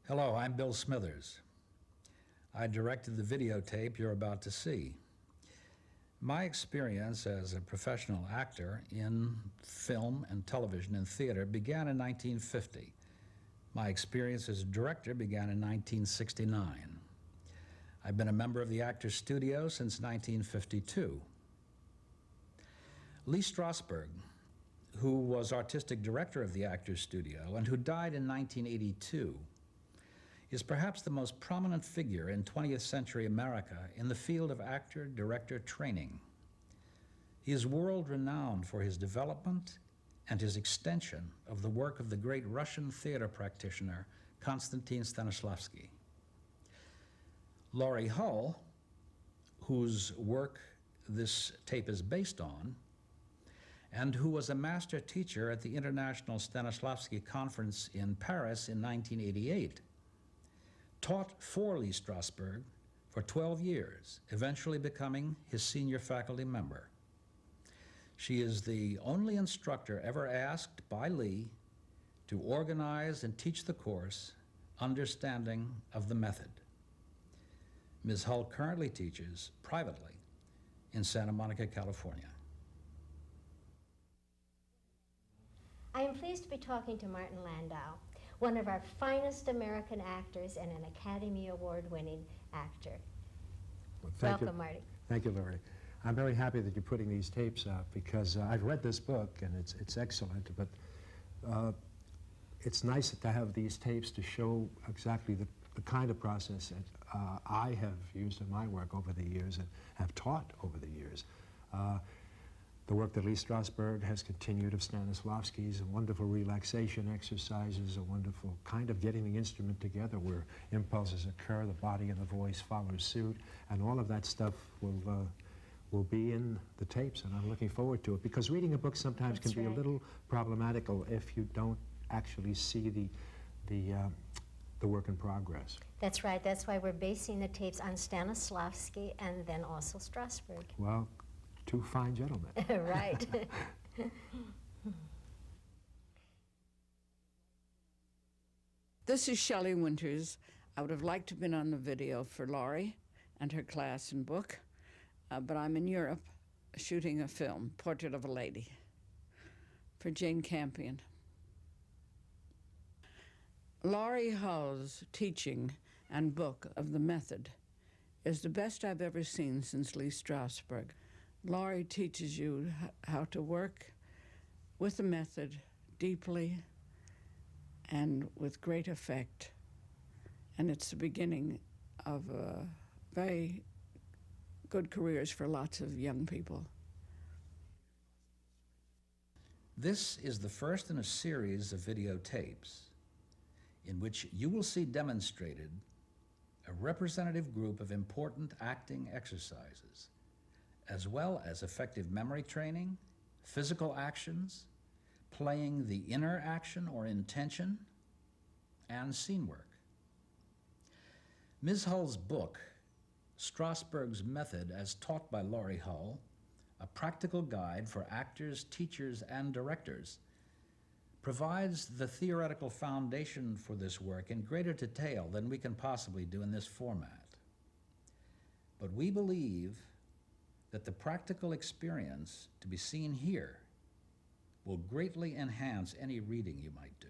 Hello, I'm Bill Smithers. I directed the videotape you're about to see. My experience as a professional actor in film and television and theater began in 1950. My experience as a director began in 1969. I've been a member of the Actors Studio since 1952. Lee Strasberg, who was artistic director of the Actors Studio and who died in 1982, is perhaps the most prominent figure in 20th century America in the field of actor-director training. He is world-renowned for his development and his extension of the work of the great Russian theater practitioner Konstantin Stanislavski. Lorrie Hull, whose work this tape is based on, and who was a master teacher at the International Stanislavski Conference in Paris in 1988, taught for Lee Strasberg for 12 years, eventually becoming his senior faculty member. She is the only instructor ever asked by Lee to organize and teach the course, Understanding of the Method. Ms. Hull currently teaches privately in Santa Monica, California. I am pleased to be talking to Martin Landau, one of our finest American actors and an Academy Award-winning actor. Welcome, Marty. Thank you, Lorrie. I'm very happy that you're putting these tapes out because I've read this book and it's excellent, but it's nice to have these tapes to show exactly the kind of process that I have used in my work over the years and have taught over the years. The work that Lee Strasberg has continued of Stanislavski's, wonderful relaxation exercises, a wonderful kind of getting the instrument together where impulses occur, the body and the voice follow suit, and all of that stuff will be in the tapes, and I'm looking forward to it, because reading a book sometimes can be a little problematical if you don't actually see the work in progress. That's right. That's why we're basing the tapes on Stanislavski and then also Strasberg. Well, two fine gentlemen. Right. This is Shelley Winters. I would have liked to have been on the video for Lorrie and her class and book, but I'm in Europe shooting a film, Portrait of a Lady, for Jane Campion. Lorrie Hull's teaching and book of the Method is the best I've ever seen since Lee Strasberg. Lorrie teaches you how to work with the method deeply and with great effect. And it's the beginning of very good careers for lots of young people. This is the first in a series of videotapes in which you will see demonstrated a representative group of important acting exercises, as well as effective memory training, physical actions, playing the inner action or intention, and scene work. Ms. Hull's book, Strasberg's Method as Taught by Lorrie Hull, a practical guide for actors, teachers, and directors, provides the theoretical foundation for this work in greater detail than we can possibly do in this format. But we believe that the practical experience to be seen here will greatly enhance any reading you might do.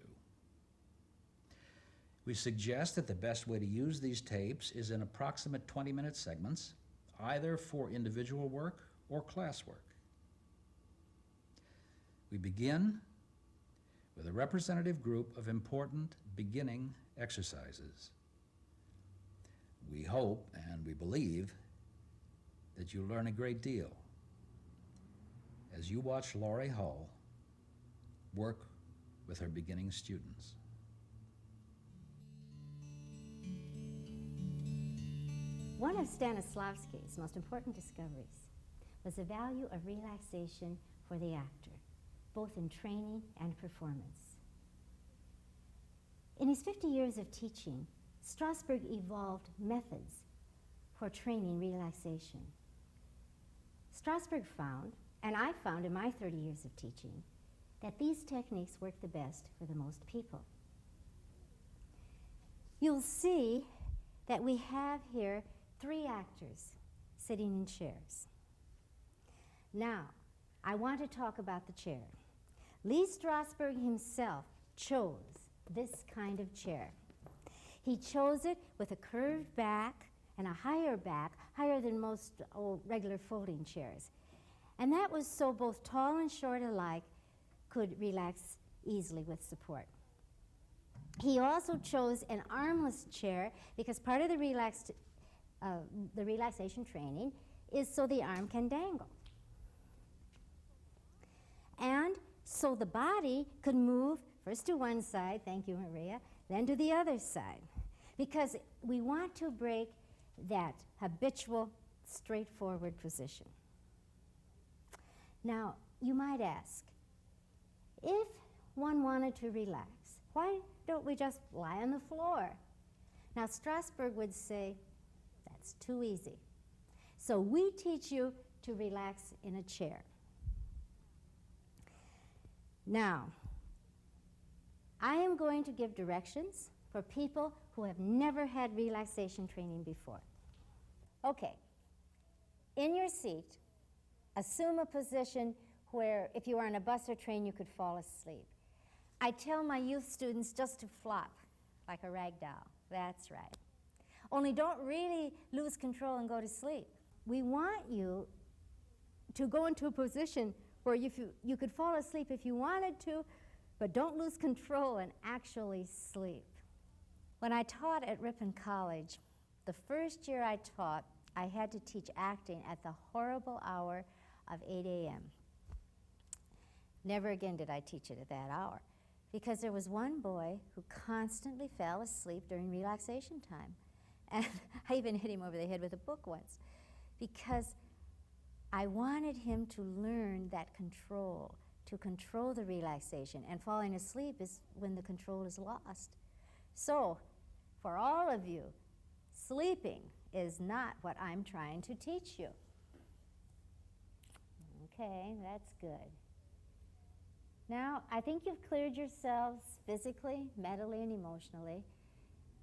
We suggest that the best way to use these tapes is in approximate 20-minute segments, either for individual work or class work. We begin with a representative group of important beginning exercises. We hope and we believe that you learn a great deal as you watch Lorrie Hull work with her beginning students. One of Stanislavski's most important discoveries was the value of relaxation for the actor, both in training and performance. In his 50 years of teaching, Strasberg evolved methods for training relaxation. Strasberg found, and I found in my 30 years of teaching, that these techniques work the best for the most people. you'll see that we have here 3 actors sitting in chairs. Now, I want to talk about the chair. Lee Strasberg himself chose this kind of chair. He chose it with a curved back and a higher back, higher than most regular folding chairs. And that was so both tall and short alike could relax easily with support. He also chose an armless chair because part of the relaxation training is so the arm can dangle. And so the body could move first to one side, thank you, Maria, then to the other side. Because we want to break that habitual, straightforward position. Now, you might ask, if one wanted to relax, why don't we just lie on the floor? Now, Strasberg would say, that's too easy. So we teach you to relax in a chair. Now, I am going to give directions for people who have never had relaxation training before. Okay, in your seat, assume a position where if you were on a bus or train, you could fall asleep. I tell my youth students just to flop like a rag doll. That's right. Only don't really lose control and go to sleep. We want you to go into a position where you could fall asleep if you wanted to, but don't lose control and actually sleep. When I taught at Ripon College, the first year I taught, I had to teach acting at the horrible hour of 8 a.m. Never again did I teach it at that hour, because there was one boy who constantly fell asleep during relaxation time. And I even hit him over the head with a book once, because I wanted him to learn that control, to control the relaxation, and falling asleep is when the control is lost. So, for all of you, sleeping is not what I'm trying to teach you. Okay, that's good. Now, I think you've cleared yourselves physically, mentally, and emotionally,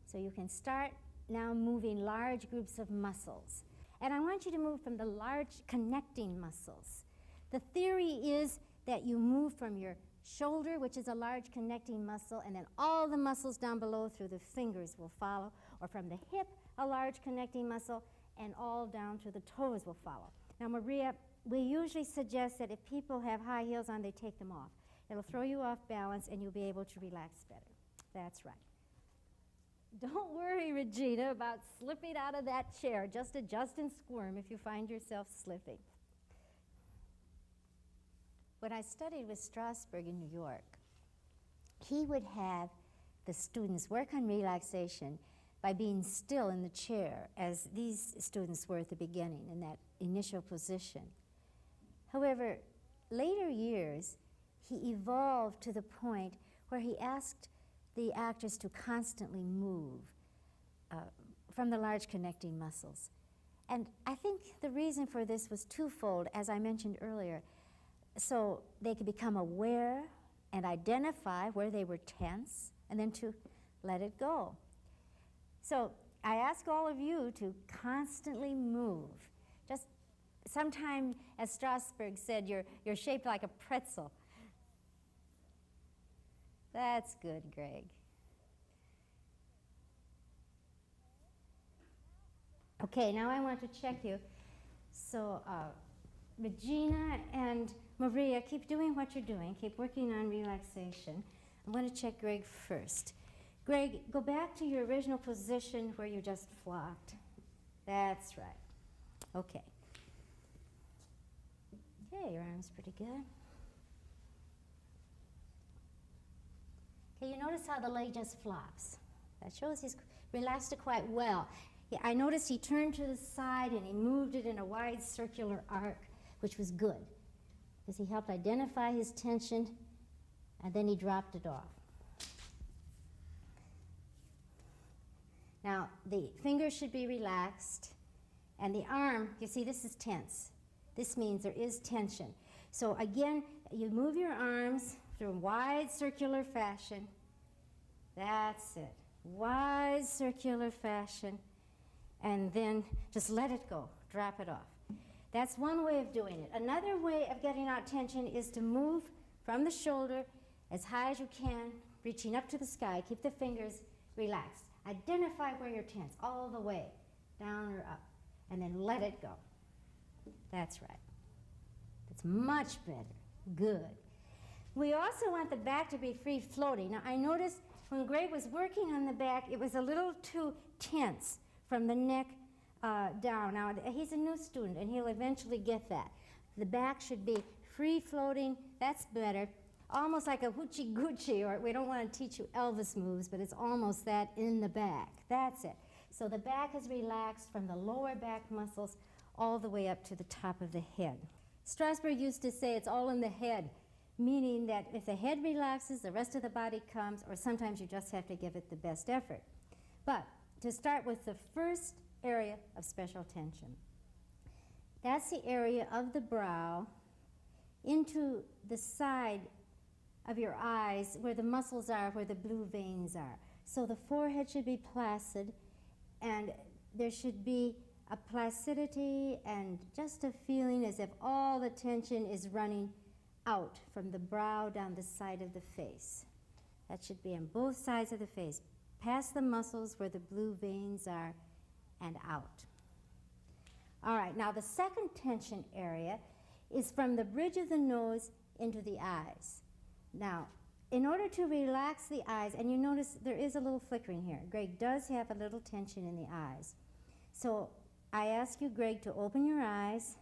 so you can start now moving large groups of muscles. And I want you to move from the large connecting muscles. The theory is that you move from your shoulder, which is a large connecting muscle, and then all the muscles down below through the fingers will follow, or from the hip, a large connecting muscle, and all down to the toes will follow. Now, Maria, we usually suggest that if people have high heels on, they take them off. It'll throw you off balance, and you'll be able to relax better. That's right. Don't worry, Regina, about slipping out of that chair. Just adjust and squirm if you find yourself slipping. When I studied with Strasberg in New York, he would have the students work on relaxation by being still in the chair, as these students were at the beginning in that initial position. However, later years, he evolved to the point where he asked the actors to constantly move from the large connecting muscles. And I think the reason for this was twofold, as I mentioned earlier. So they could become aware and identify where they were tense, and then to let it go. So I ask all of you to constantly move. Just sometime, as Strasberg said, you're shaped like a pretzel. That's good, Greg. Okay, now I want to check you. So Regina and Maria, keep doing what you're doing. Keep working on relaxation. I'm going to check Greg first. Greg, go back to your original position where you just flopped. That's right. Okay. Okay, your arm's pretty good. Okay, you notice how the leg just flops. That shows he's relaxed it quite well. Yeah, I noticed he turned to the side and he moved it in a wide circular arc, which was good, because he helped identify his tension, and then he dropped it off. Now, the fingers should be relaxed, and the arm, you see, this is tense. This means there is tension. So again, you move your arms through a wide circular fashion. That's it. wide circular fashion, and then just let it go, drop it off. That's one way of doing it. Another way of getting out tension is to move from the shoulder as high as you can, reaching up to the sky. Keep the fingers relaxed. Identify where you're tense, all the way, down or up, and then let it go. That's right. That's much better. Good. We also want the back to be free floating. Now, I noticed when Greg was working on the back, it was a little too tense from the neck down. Now, he's a new student, and he'll eventually get that. The back should be free floating. That's better. Almost like a hoochie goochie, or we don't want to teach you Elvis moves, but it's almost that in the back. That's it. So the back is relaxed from the lower back muscles all the way up to the top of the head. Strasberg used to say it's all in the head, meaning that if the head relaxes, the rest of the body comes, or sometimes you just have to give it the best effort. But to start with the first area of special tension, that's the area of the brow into the side of your eyes where the muscles are, where the blue veins are. So the forehead should be placid, and there should be a placidity and just a feeling as if all the tension is running out from the brow down the side of the face. That should be on both sides of the face, past the muscles where the blue veins are and out. All right, now the second tension area is from the bridge of the nose into the eyes. Now, in order to relax the eyes, and you notice there is a little flickering here. Greg does have a little tension in the eyes. So I ask you, Greg, to open your eyes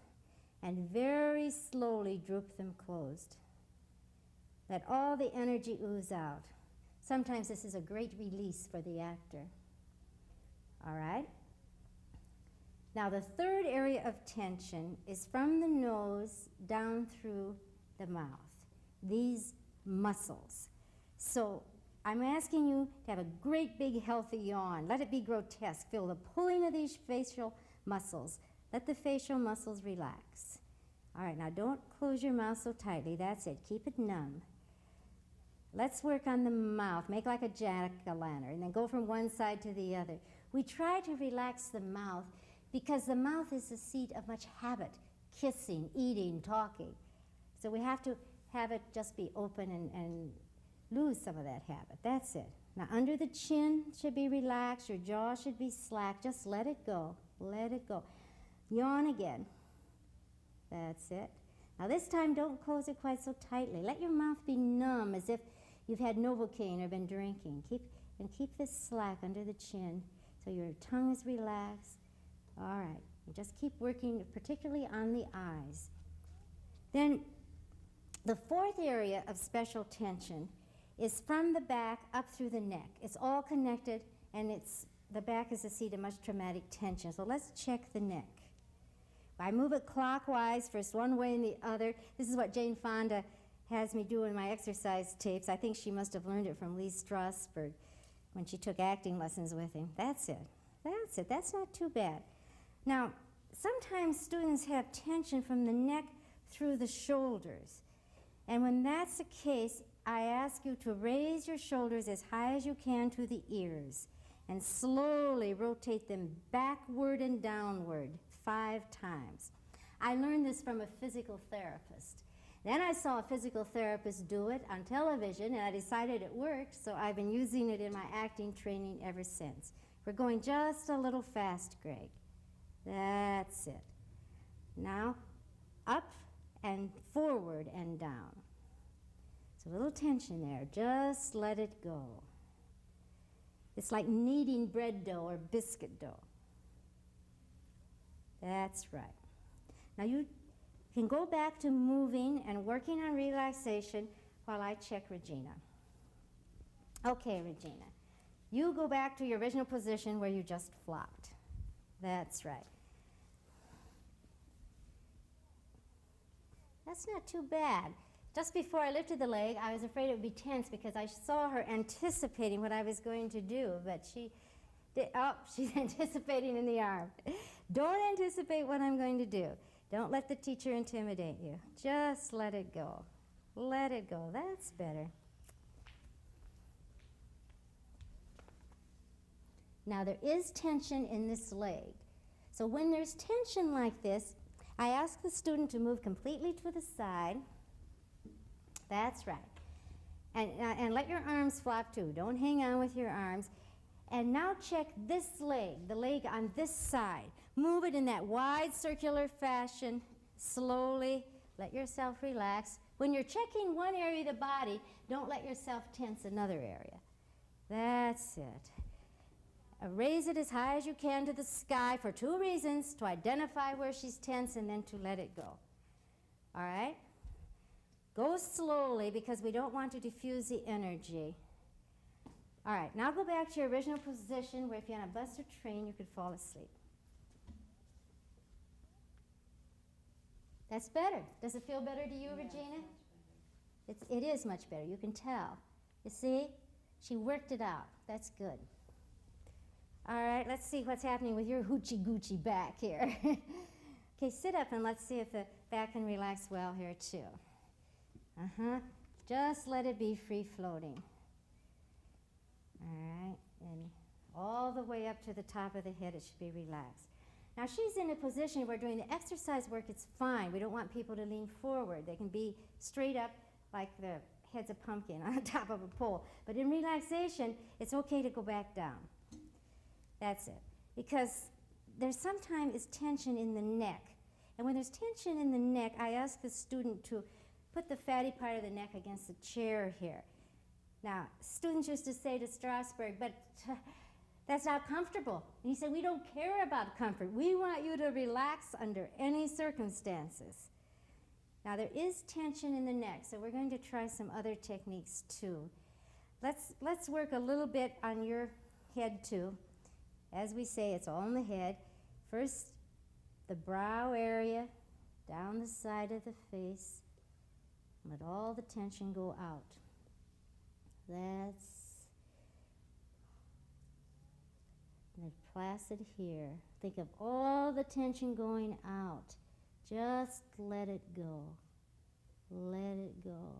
and very slowly droop them closed. Let all the energy ooze out. Sometimes this is a great release for the actor. All right? Now the third area of tension is from the nose down through the mouth. These muscles. So I'm asking you to have a great big healthy yawn. Let it be grotesque. Feel the pulling of these facial muscles. Let the facial muscles relax. All right, now don't close your mouth so tightly. That's it. Keep it numb. Let's work on the mouth. Make like a jack-o'-lantern, and then go from one side to the other. We try to relax the mouth because the mouth is the seat of much habit, kissing, eating, talking. So we have to have it just be open and lose some of that habit. That's it. Now under the chin should be relaxed. Your jaw should be slack. Just let it go. Let it go. Yawn again. That's it. Now this time don't close it quite so tightly. Let your mouth be numb as if you've had Novocaine or been drinking. Keep this slack under the chin so your tongue is relaxed. All right. And just keep working particularly on the eyes. Then the fourth area of special tension is from the back up through the neck. It's all connected, and the back is the seat of much traumatic tension. So let's check the neck. I move it clockwise, first one way and the other. This is what Jane Fonda has me do in my exercise tapes. I think she must have learned it from Lee Strasberg when she took acting lessons with him. That's it. That's it. That's not too bad. Now, sometimes students have tension from the neck through the shoulders. And when that's the case, I ask you to raise your shoulders as high as you can to the ears and slowly rotate them backward and downward 5 times. I learned this from a physical therapist. Then I saw a physical therapist do it on television, and I decided it worked, so I've been using it in my acting training ever since. We're going just a little fast, Greg. That's it. Now, up and forward and down. So a little tension there. Just let it go. It's like kneading bread dough or biscuit dough. That's right. Now you can go back to moving and working on relaxation while I check Regina. Okay, Regina. You go back to your original position where you just flopped. That's right. That's not too bad. Just before I lifted the leg, I was afraid it would be tense because I saw her anticipating what I was going to do, but she's anticipating in the arm. Don't anticipate what I'm going to do. Don't let the teacher intimidate you. Just let it go. Let it go. That's better. Now there is tension in this leg. So when there's tension like this, I ask the student to move completely to the side. That's right. And let your arms flop too. Don't hang on with your arms. And now check this leg, the leg on this side. Move it in that wide circular fashion, slowly. Let yourself relax. When you're checking one area of the body, don't let yourself tense another area. That's it. Raise it as high as you can to the sky for 2 reasons: to identify where she's tense and then to let it go. All right? Go slowly because we don't want to diffuse the energy. All right, now go back to your original position where if you're on a bus or train, you could fall asleep. That's better. Does it feel better to you, Regina? It is much better. You can tell. You see? She worked it out. That's good. All right, let's see what's happening with your hoochie-goochie back here. Okay, sit up and let's see if the back can relax well here too. Just let it be free-floating. All right, and all the way up to the top of the head, it should be relaxed. Now she's in a position where doing the exercise work, it's fine. We don't want people to lean forward. They can be straight up like the head's a pumpkin on the top of a pole. But in relaxation, it's okay to go back down. That's it. Because there's sometimes tension in the neck. And when there's tension in the neck, I ask the student to put the fatty part of the neck against the chair here. Now, students used to say to Strasberg, but that's not comfortable. And he said, we don't care about comfort. We want you to relax under any circumstances. Now, there is tension in the neck, so we're going to try some other techniques too. Let's work a little bit on your head too. As we say, it's all in the head. First, the brow area, down the side of the face. Let all the tension go out. That's placid here. Think of all the tension going out. Just let it go. Let it go.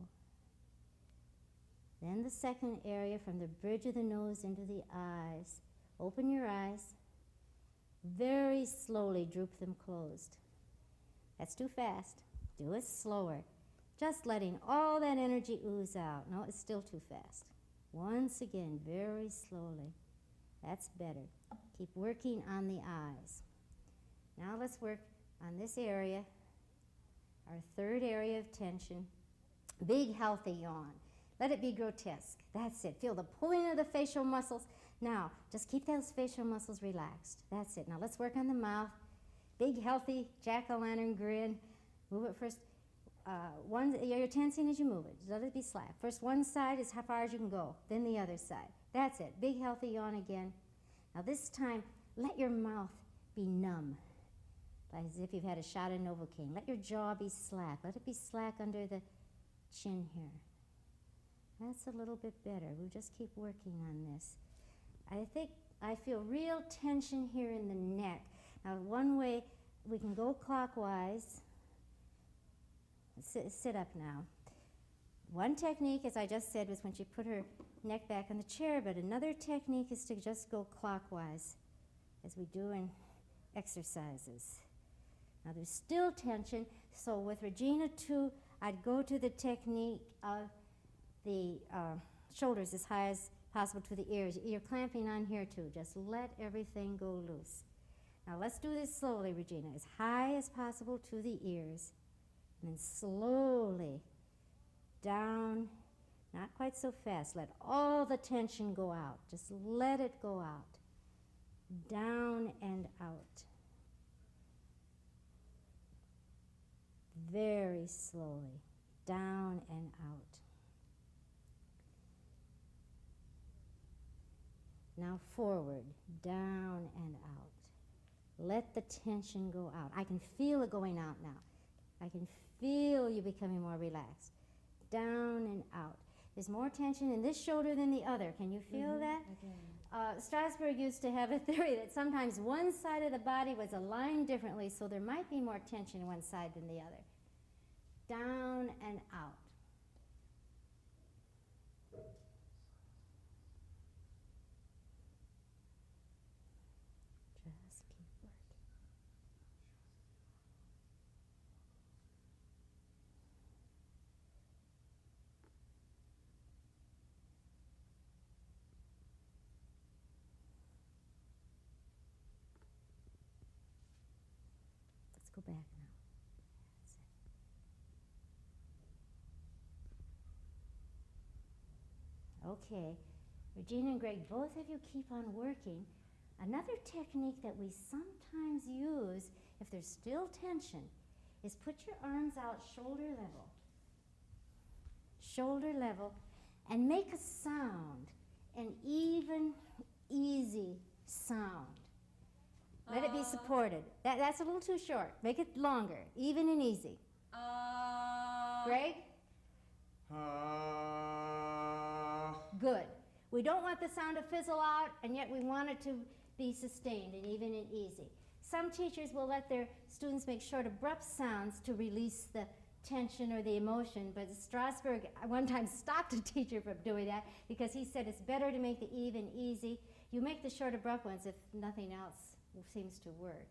Then the second area from the bridge of the nose into the eyes. Open your eyes. Very slowly droop them closed. That's too fast. Do it slower. Just letting all that energy ooze out. No, it's still too fast. Once again, very slowly. That's better. Keep working on the eyes. Now let's work on this area, our third area of tension. Big, healthy yawn. Let it be grotesque. That's it. Feel the pulling of the facial muscles. Now, just keep those facial muscles relaxed. That's it. Now let's work on the mouth. Big, healthy jack-o'-lantern grin. Move it first. You're tensing as you move it. Let it be slack. First one side is how far as you can go, then the other side. That's it. Big, healthy yawn again. Now this time, let your mouth be numb, like as if you've had a shot of Novocaine. Let your jaw be slack. Let it be slack under the chin here. That's a little bit better. We'll just keep working on this. I feel real tension here in the neck. Now one way, we can go clockwise. Sit up now. One technique, as I just said, was when she put her neck back on the chair, but another technique is to just go clockwise, as we do in exercises. Now there's still tension, so with Regina too, I'd go to the technique of the shoulders as high as possible to the ears. You're clamping on here too. Just let everything go loose. Now let's do this slowly, Regina, as high as possible to the ears. And then slowly down, not quite so fast. Let all the tension go out. Just let it go out. Down and out. Very slowly. Down and out. Now forward, down and out. Let the tension go out. I can feel it going out now. I can feel you becoming more relaxed. Down and out. There's more tension in this shoulder than the other. Can you feel that? Strasberg used to have a theory that sometimes one side of the body was aligned differently, so there might be more tension in one side than the other. Down and out. Let's go back now. That's it. Okay, Regina and Greg, both of you keep on working. Another technique that we sometimes use, if there's still tension, is put your arms out shoulder level, and make a sound, an even, easy sound. Let it be supported. That's a little too short. Make it longer, even and easy. Greg? Good. We don't want the sound to fizzle out, and yet we want it to be sustained and even and easy. Some teachers will let their students make short, abrupt sounds to release the tension or the emotion, but Strasberg one time stopped a teacher from doing that because he said it's better to make the even easy. You make the short, abrupt ones if nothing else seems to work.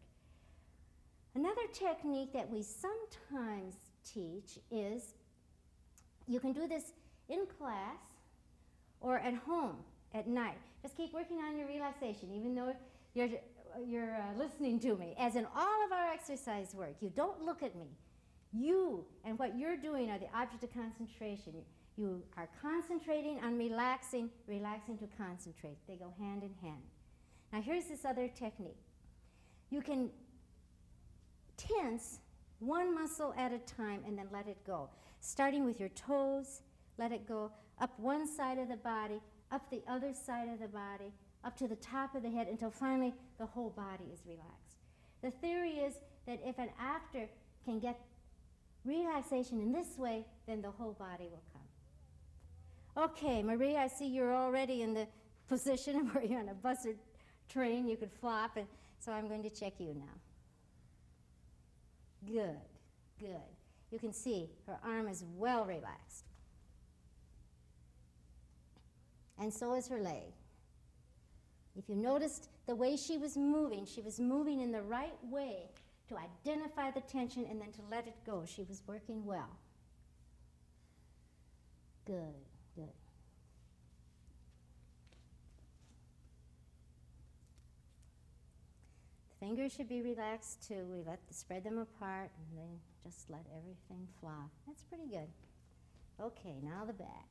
Another technique that we sometimes teach is, you can do this in class or at home at night. Just keep working on your relaxation, even though you're listening to me. As in all of our exercise work, you don't look at me. You and what you're doing are the object of concentration. You are concentrating on relaxing to concentrate. They go hand in hand. Now here's this other technique. You can tense one muscle at a time and then let it go. Starting with your toes, let it go up one side of the body, up the other side of the body, up to the top of the head until finally the whole body is relaxed. The theory is that if an actor can get relaxation in this way, then the whole body will come. Okay, Maria, I see you're already in the position where you're on a bus or train. You could flop, and so I'm going to check you now. Good, good. You can see her arm is well relaxed. And so is her leg. If you noticed the way she was moving in the right way to identify the tension and then to let it go. She was working well. Good, good. The fingers should be relaxed too. We spread them apart and then just let everything flop. That's pretty good. Okay, now the back.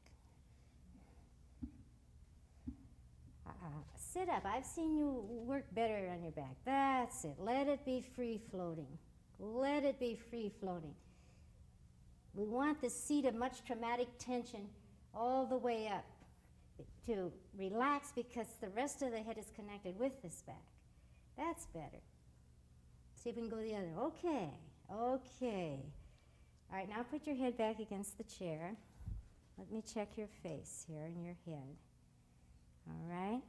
Sit up. I've seen you work better on your back. That's it. Let it be free floating. Let it be free floating. We want the seat of much traumatic tension all the way up to relax because the rest of the head is connected with this back. That's better. See if we can go the other. Okay, okay. All right, now put your head back against the chair. Let me check your face here and your head. All right.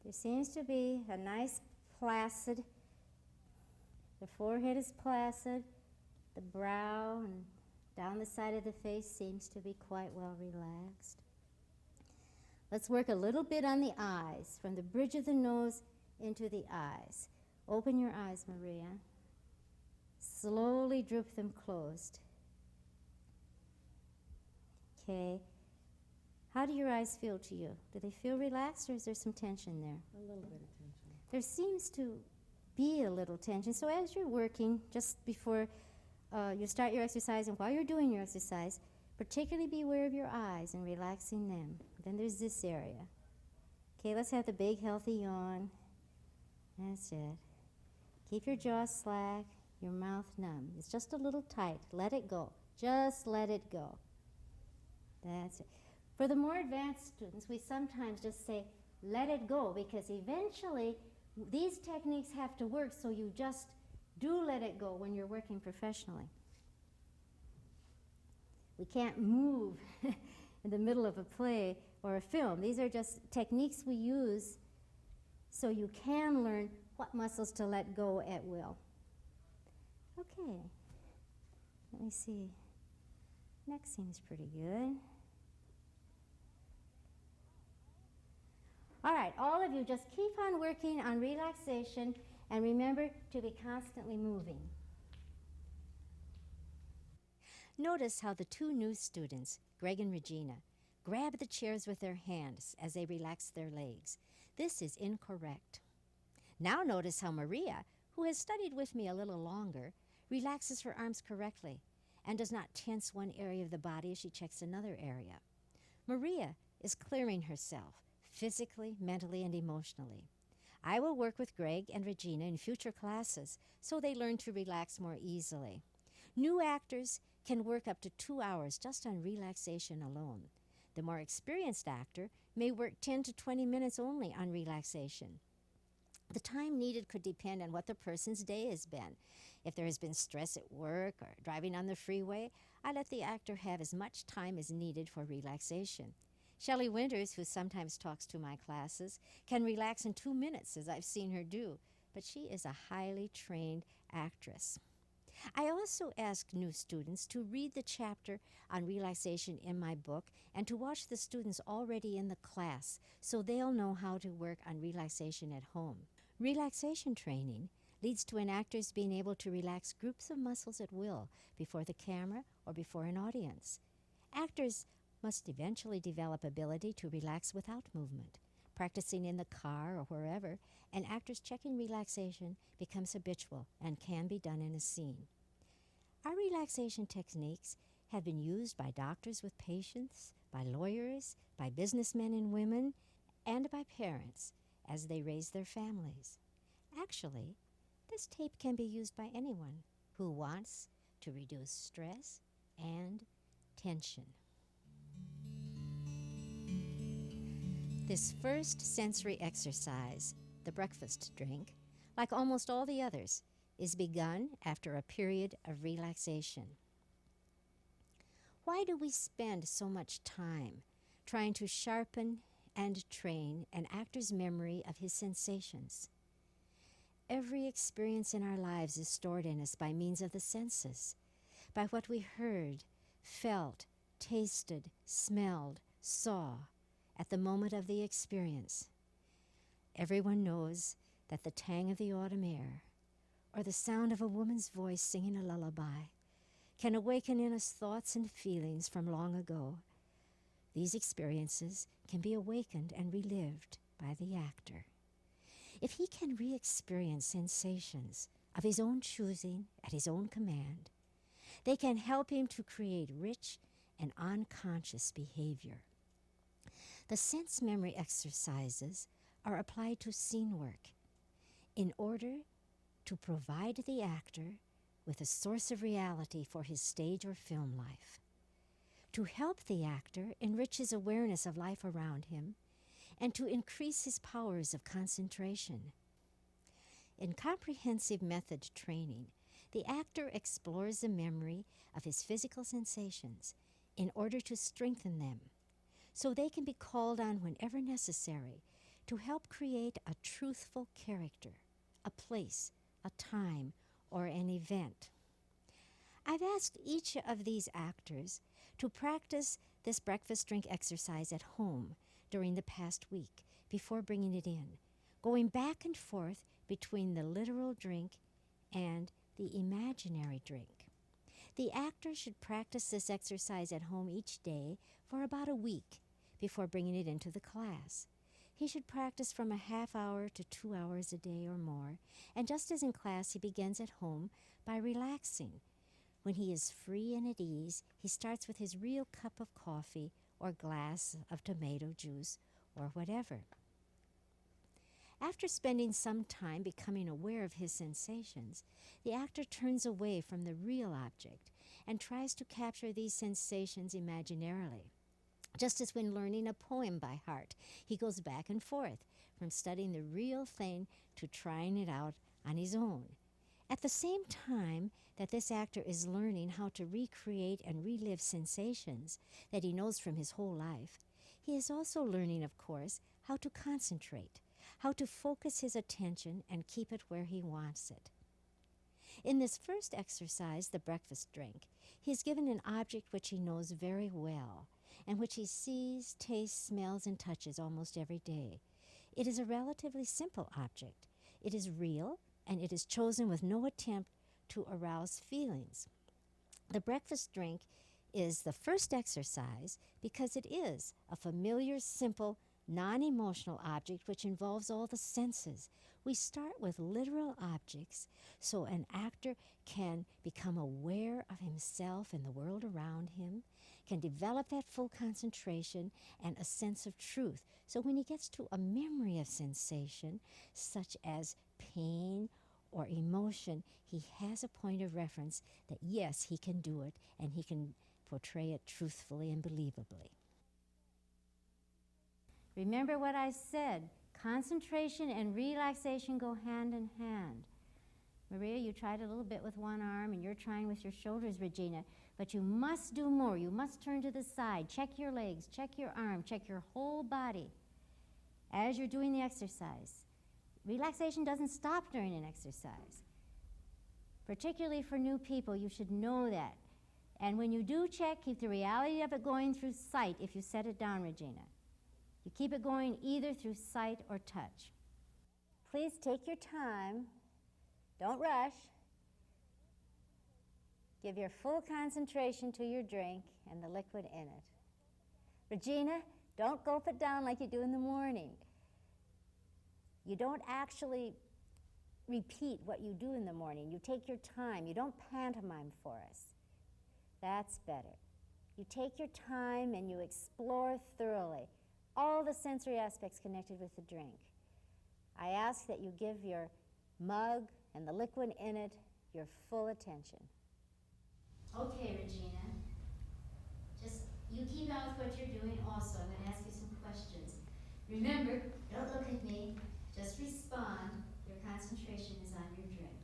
There seems to be a nice placid, the forehead is placid, the brow and down the side of the face seems to be quite well relaxed. Let's work a little bit on the eyes, from the bridge of the nose into the eyes. Open your eyes, Maria. Slowly droop them closed. Okay. How do your eyes feel to you? Do they feel relaxed or is there some tension there? A little bit of tension. There seems to be a little tension. So as you're working, just before you start your exercise and while you're doing your exercise, particularly be aware of your eyes and relaxing them. Then there's this area. Okay, let's have the big healthy yawn. That's it. Keep your jaw slack, your mouth numb. It's just a little tight. Let it go. Just let it go. That's it. For the more advanced students, we sometimes just say, let it go, because eventually these techniques have to work, so you just do let it go when you're working professionally. We can't move in the middle of a play or a film. These are just techniques we use so you can learn what muscles to let go at will. Okay, let me see. Neck seems pretty good. All right, all of you, just keep on working on relaxation and remember to be constantly moving. Notice how the two new students, Greg and Regina, grab the chairs with their hands as they relax their legs. This is incorrect. Now notice how Maria, who has studied with me a little longer, relaxes her arms correctly and does not tense one area of the body as she checks another area. Maria is clearing herself, physically, mentally, and emotionally. I will work with Greg and Regina in future classes so they learn to relax more easily. New actors can work up to 2 hours just on relaxation alone. The more experienced actor may work 10 to 20 minutes only on relaxation. The time needed could depend on what the person's day has been. If there has been stress at work or driving on the freeway, I let the actor have as much time as needed for relaxation. Shelley Winters, who sometimes talks to my classes, can relax in 2 minutes, as I've seen her do, but she is a highly trained actress. I also ask new students to read the chapter on relaxation in my book and to watch the students already in the class so they'll know how to work on relaxation at home. Relaxation training leads to an actor's being able to relax groups of muscles at will before the camera or before an audience. Actors must eventually develop ability to relax without movement. Practicing in the car or wherever, an actor's checking relaxation becomes habitual and can be done in a scene. Our relaxation techniques have been used by doctors with patients, by lawyers, by businessmen and women, and by parents as they raise their families. Actually, this tape can be used by anyone who wants to reduce stress and tension. This first sensory exercise, the breakfast drink, like almost all the others, is begun after a period of relaxation. Why do we spend so much time trying to sharpen and train an actor's memory of his sensations? Every experience in our lives is stored in us by means of the senses, by what we heard, felt, tasted, smelled, saw at the moment of the experience. Everyone knows that the tang of the autumn air or the sound of a woman's voice singing a lullaby can awaken in us thoughts and feelings from long ago. These experiences can be awakened and relived by the actor. If he can re-experience sensations of his own choosing at his own command, they can help him to create rich and unconscious behavior. The sense memory exercises are applied to scene work in order to provide the actor with a source of reality for his stage or film life, to help the actor enrich his awareness of life around him, and to increase his powers of concentration. In comprehensive method training, the actor explores the memory of his physical sensations in order to strengthen them, so they can be called on whenever necessary to help create a truthful character, a place, a time, or an event. I've asked each of these actors to practice this breakfast drink exercise at home during the past week before bringing it in, going back and forth between the literal drink and the imaginary drink. The actor should practice this exercise at home each day for about a week before bringing it into the class. He should practice from a half hour to 2 hours a day or more, and just as in class, he begins at home by relaxing. When he is free and at ease, he starts with his real cup of coffee or glass of tomato juice or whatever. After spending some time becoming aware of his sensations, the actor turns away from the real object and tries to capture these sensations imaginarily. Just as when learning a poem by heart, he goes back and forth from studying the real thing to trying it out on his own. At the same time that this actor is learning how to recreate and relive sensations that he knows from his whole life, he is also learning, of course, how to concentrate, how to focus his attention and keep it where he wants it. In this first exercise, the breakfast drink, he is given an object which he knows very well and which he sees, tastes, smells, and touches almost every day. It is a relatively simple object. It is real, and it is chosen with no attempt to arouse feelings. The breakfast drink is the first exercise because it is a familiar, simple, non-emotional object which involves all the senses. We start with literal objects so an actor can become aware of himself and the world around him, can develop that full concentration and a sense of truth. So when he gets to a memory of sensation, such as pain or emotion, he has a point of reference that yes, he can do it and he can portray it truthfully and believably. Remember what I said, concentration and relaxation go hand in hand. Maria, you tried a little bit with one arm and you're trying with your shoulders, Regina, but you must do more. You must turn to the side, check your legs, check your arm, check your whole body as you're doing the exercise. Relaxation doesn't stop during an exercise. Particularly for new people, you should know that. And when you do check, keep the reality of it going through sight if you set it down, Regina. You keep it going either through sight or touch. Please take your time. Don't rush. Give your full concentration to your drink and the liquid in it. Regina, don't gulp it down like you do in the morning. You don't actually repeat what you do in the morning. You take your time. You don't pantomime for us. That's better. You take your time and you explore thoroughly all the sensory aspects connected with the drink. I ask that you give your mug and the liquid in it your full attention. Okay, Regina. Just you keep on with what you're doing also. I'm going to ask you some questions. Remember, don't look at me. Just respond. Your concentration is on your drink.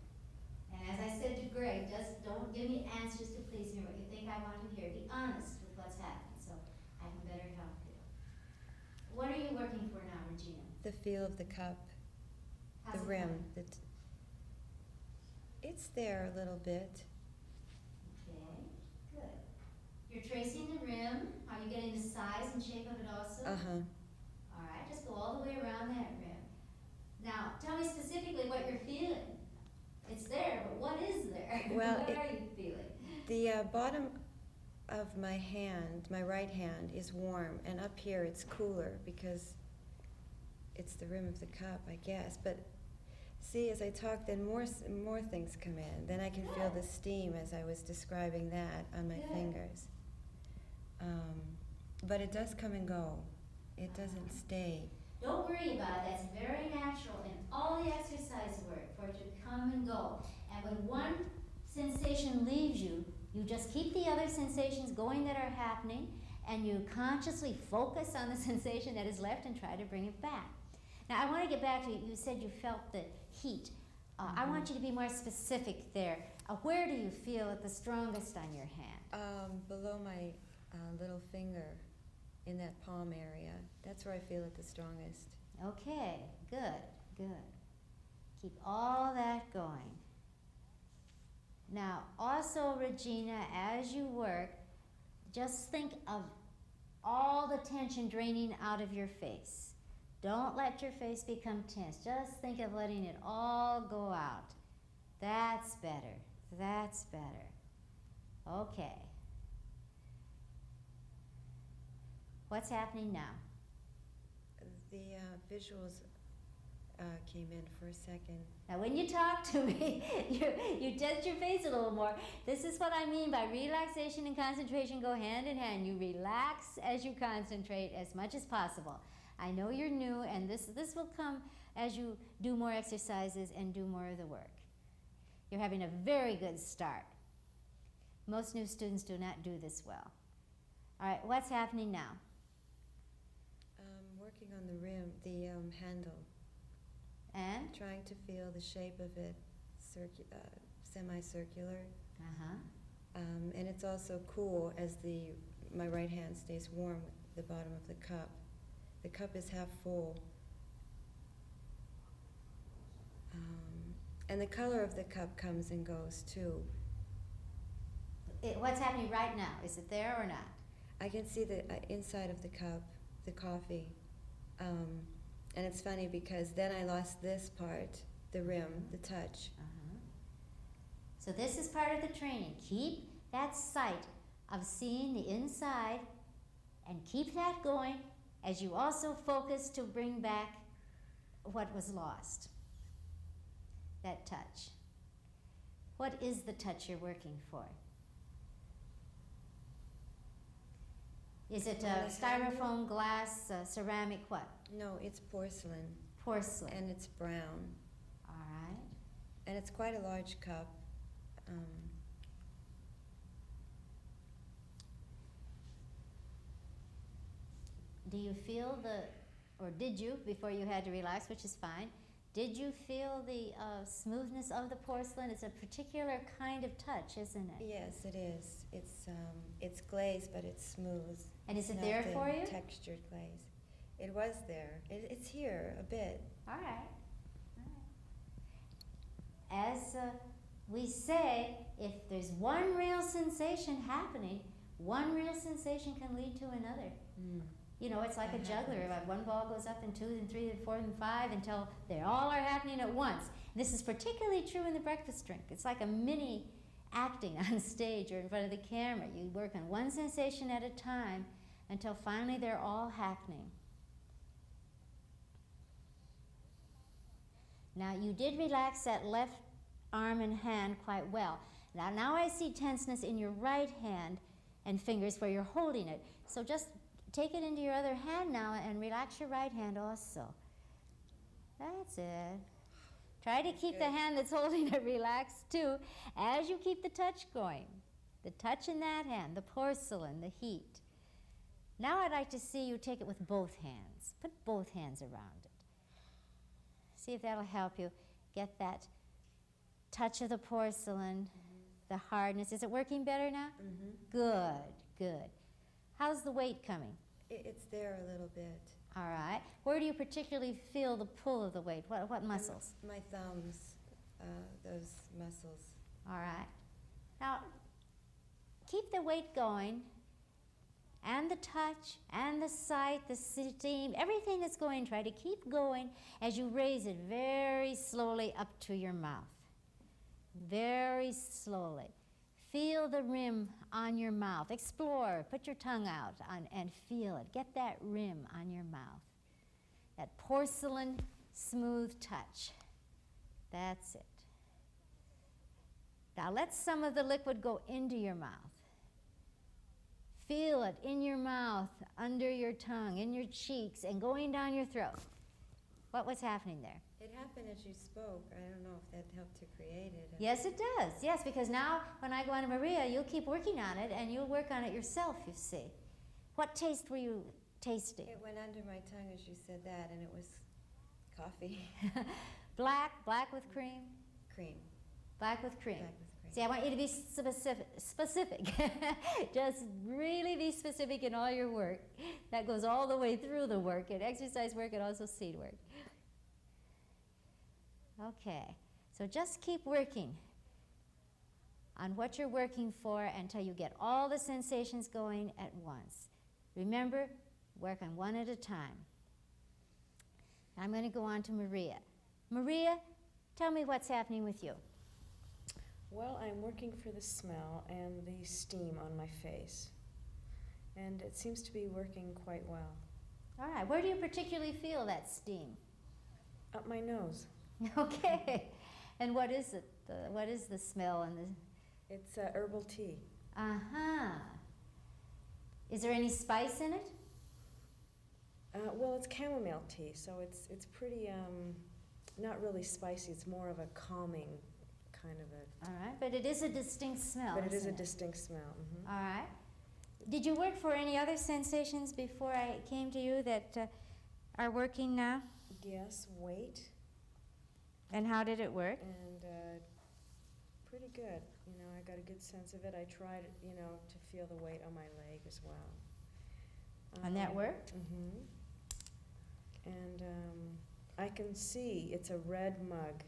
And as I said to Greg, just don't give me answers to please me what you think I want to hear. Be honest with what's happening so I can better help you. What are you working for now, Regina? The feel of the cup, How's the it rim. going? It's there a little bit. Okay, good. You're tracing the rim. Are you getting the size and shape of it also? Uh-huh. All right, just go all the way around that rim. Now, tell me specifically what you're feeling. It's there, but what is there? Well, what are you feeling? The bottom of my hand, my right hand, is warm, and up here it's cooler because it's the rim of the cup, I guess. But see, as I talk, then more things come in. Then I can feel the steam as I was describing that on my fingers. But it does come and go. It doesn't stay. Don't worry about it. That's very natural in all the exercise work for it to come and go. And when one sensation leaves you, you just keep the other sensations going that are happening, and you consciously focus on the sensation that is left and try to bring it back. Now, I want to get back to you said you felt the heat. I want you to be more specific there. Where do you feel it the strongest on your hand? Below my little finger, in that palm area. That's where I feel it the strongest. Okay, good, good. Keep all that going. Now, also, Regina, as you work, just think of all the tension draining out of your face. Don't let your face become tense. Just think of letting it all go out. That's better. That's better. Okay. What's happening now? The visuals came in for a second. Now, when you talk to me, you touch your face a little more. This is what I mean by relaxation and concentration go hand in hand. You relax as you concentrate as much as possible. I know you're new, and this will come as you do more exercises and do more of the work. You're having a very good start. Most new students do not do this well. All right, what's happening now? Working on the rim, the handle. And? Trying to feel the shape of it, semicircular. And it's also cool as my right hand stays warm with the bottom of the cup. The cup is half full. And the color of the cup comes and goes too. What's happening right now? Is it there or not? I can see the inside of the cup, the coffee. And it's funny because then I lost this part, the rim, the touch. So this is part of the training. Keep that sight of seeing the inside and keep that going as you also focus to bring back what was lost, that touch. What is the touch you're working for? Is it a styrofoam, glass, ceramic, what? No, it's porcelain. Porcelain. And it's brown. All right. And it's quite a large cup. Do you feel or did you, before you had to relax, which is fine, did you feel the smoothness of the porcelain? It's a particular kind of touch, isn't it? Yes, it is. It's glazed, but it's smooth. And is It's it not there the for you? Textured glaze. It was there. It's here a bit. All right. As we say, if there's one real sensation happening, one real sensation can lead to another. You know, it's like a juggler. One ball goes up, and 2, and 3, and 4, and 5, until they all are happening at once. This is particularly true in the breakfast drink. It's like a mini acting on stage or in front of the camera. You work on one sensation at a time until finally they're all happening. Now, you did relax that left arm and hand quite well. Now I see tenseness in your right hand and fingers where you're holding it. So just take it into your other hand now and relax your right hand also. That's it. Try to keep the hand that's holding it relaxed too as you keep the touch going. The touch in that hand, the porcelain, the heat. Now I'd like to see you take it with both hands. Put both hands around it. See if that'll help you get that touch of the porcelain, the hardness. Is it working better now? Good, good. How's the weight coming? It's there a little bit. All right. Where do you particularly feel the pull of the weight? What muscles? My thumbs, those muscles. All right. Now, keep the weight going, and the touch, and the sight, the steam, everything that's going, try to keep going as you raise it very slowly up to your mouth. Very slowly. Feel the rim on your mouth. Explore. Put your tongue out and feel it. Get that rim on your mouth. That porcelain smooth touch. That's it. Now let some of the liquid go into your mouth. Feel it in your mouth, under your tongue, in your cheeks, and going down your throat. What was happening there? It happened as you spoke. I don't know if that helped to create it. Yes, it does. Yes, because now when I go on to Maria, you'll keep working on it, and you'll work on it yourself, you see. What taste were you tasting? It went under my tongue as you said that, and it was coffee. Black with cream? Cream. Black with cream. Black with cream. See, I want you to be specific. Just really be specific in all your work. That goes all the way through the work, and exercise work and also seed work. Okay, so just keep working on what you're working for until you get all the sensations going at once. Remember, work on one at a time. I'm going to go on to Maria. Maria, tell me what's happening with you. Well, I'm working for the smell and the steam on my face, and it seems to be working quite well. All right, where do you particularly feel that steam? Up my nose. Okay, and what is it? What is the smell and the... It's herbal tea. Uh-huh. Is there any spice in it? Well, it's chamomile tea, so it's pretty, not really spicy. It's more of a calming kind of a... All right, but it is a distinct smell, But it is a isn't distinct smell. All right. Did you work for any other sensations before I came to you that are working now? Yes, weight. And how did it work? And pretty good. You know, I got a good sense of it. I tried, you know, to feel the weight on my leg as well. And that worked? Mm-hmm. And I can see it's a red mug,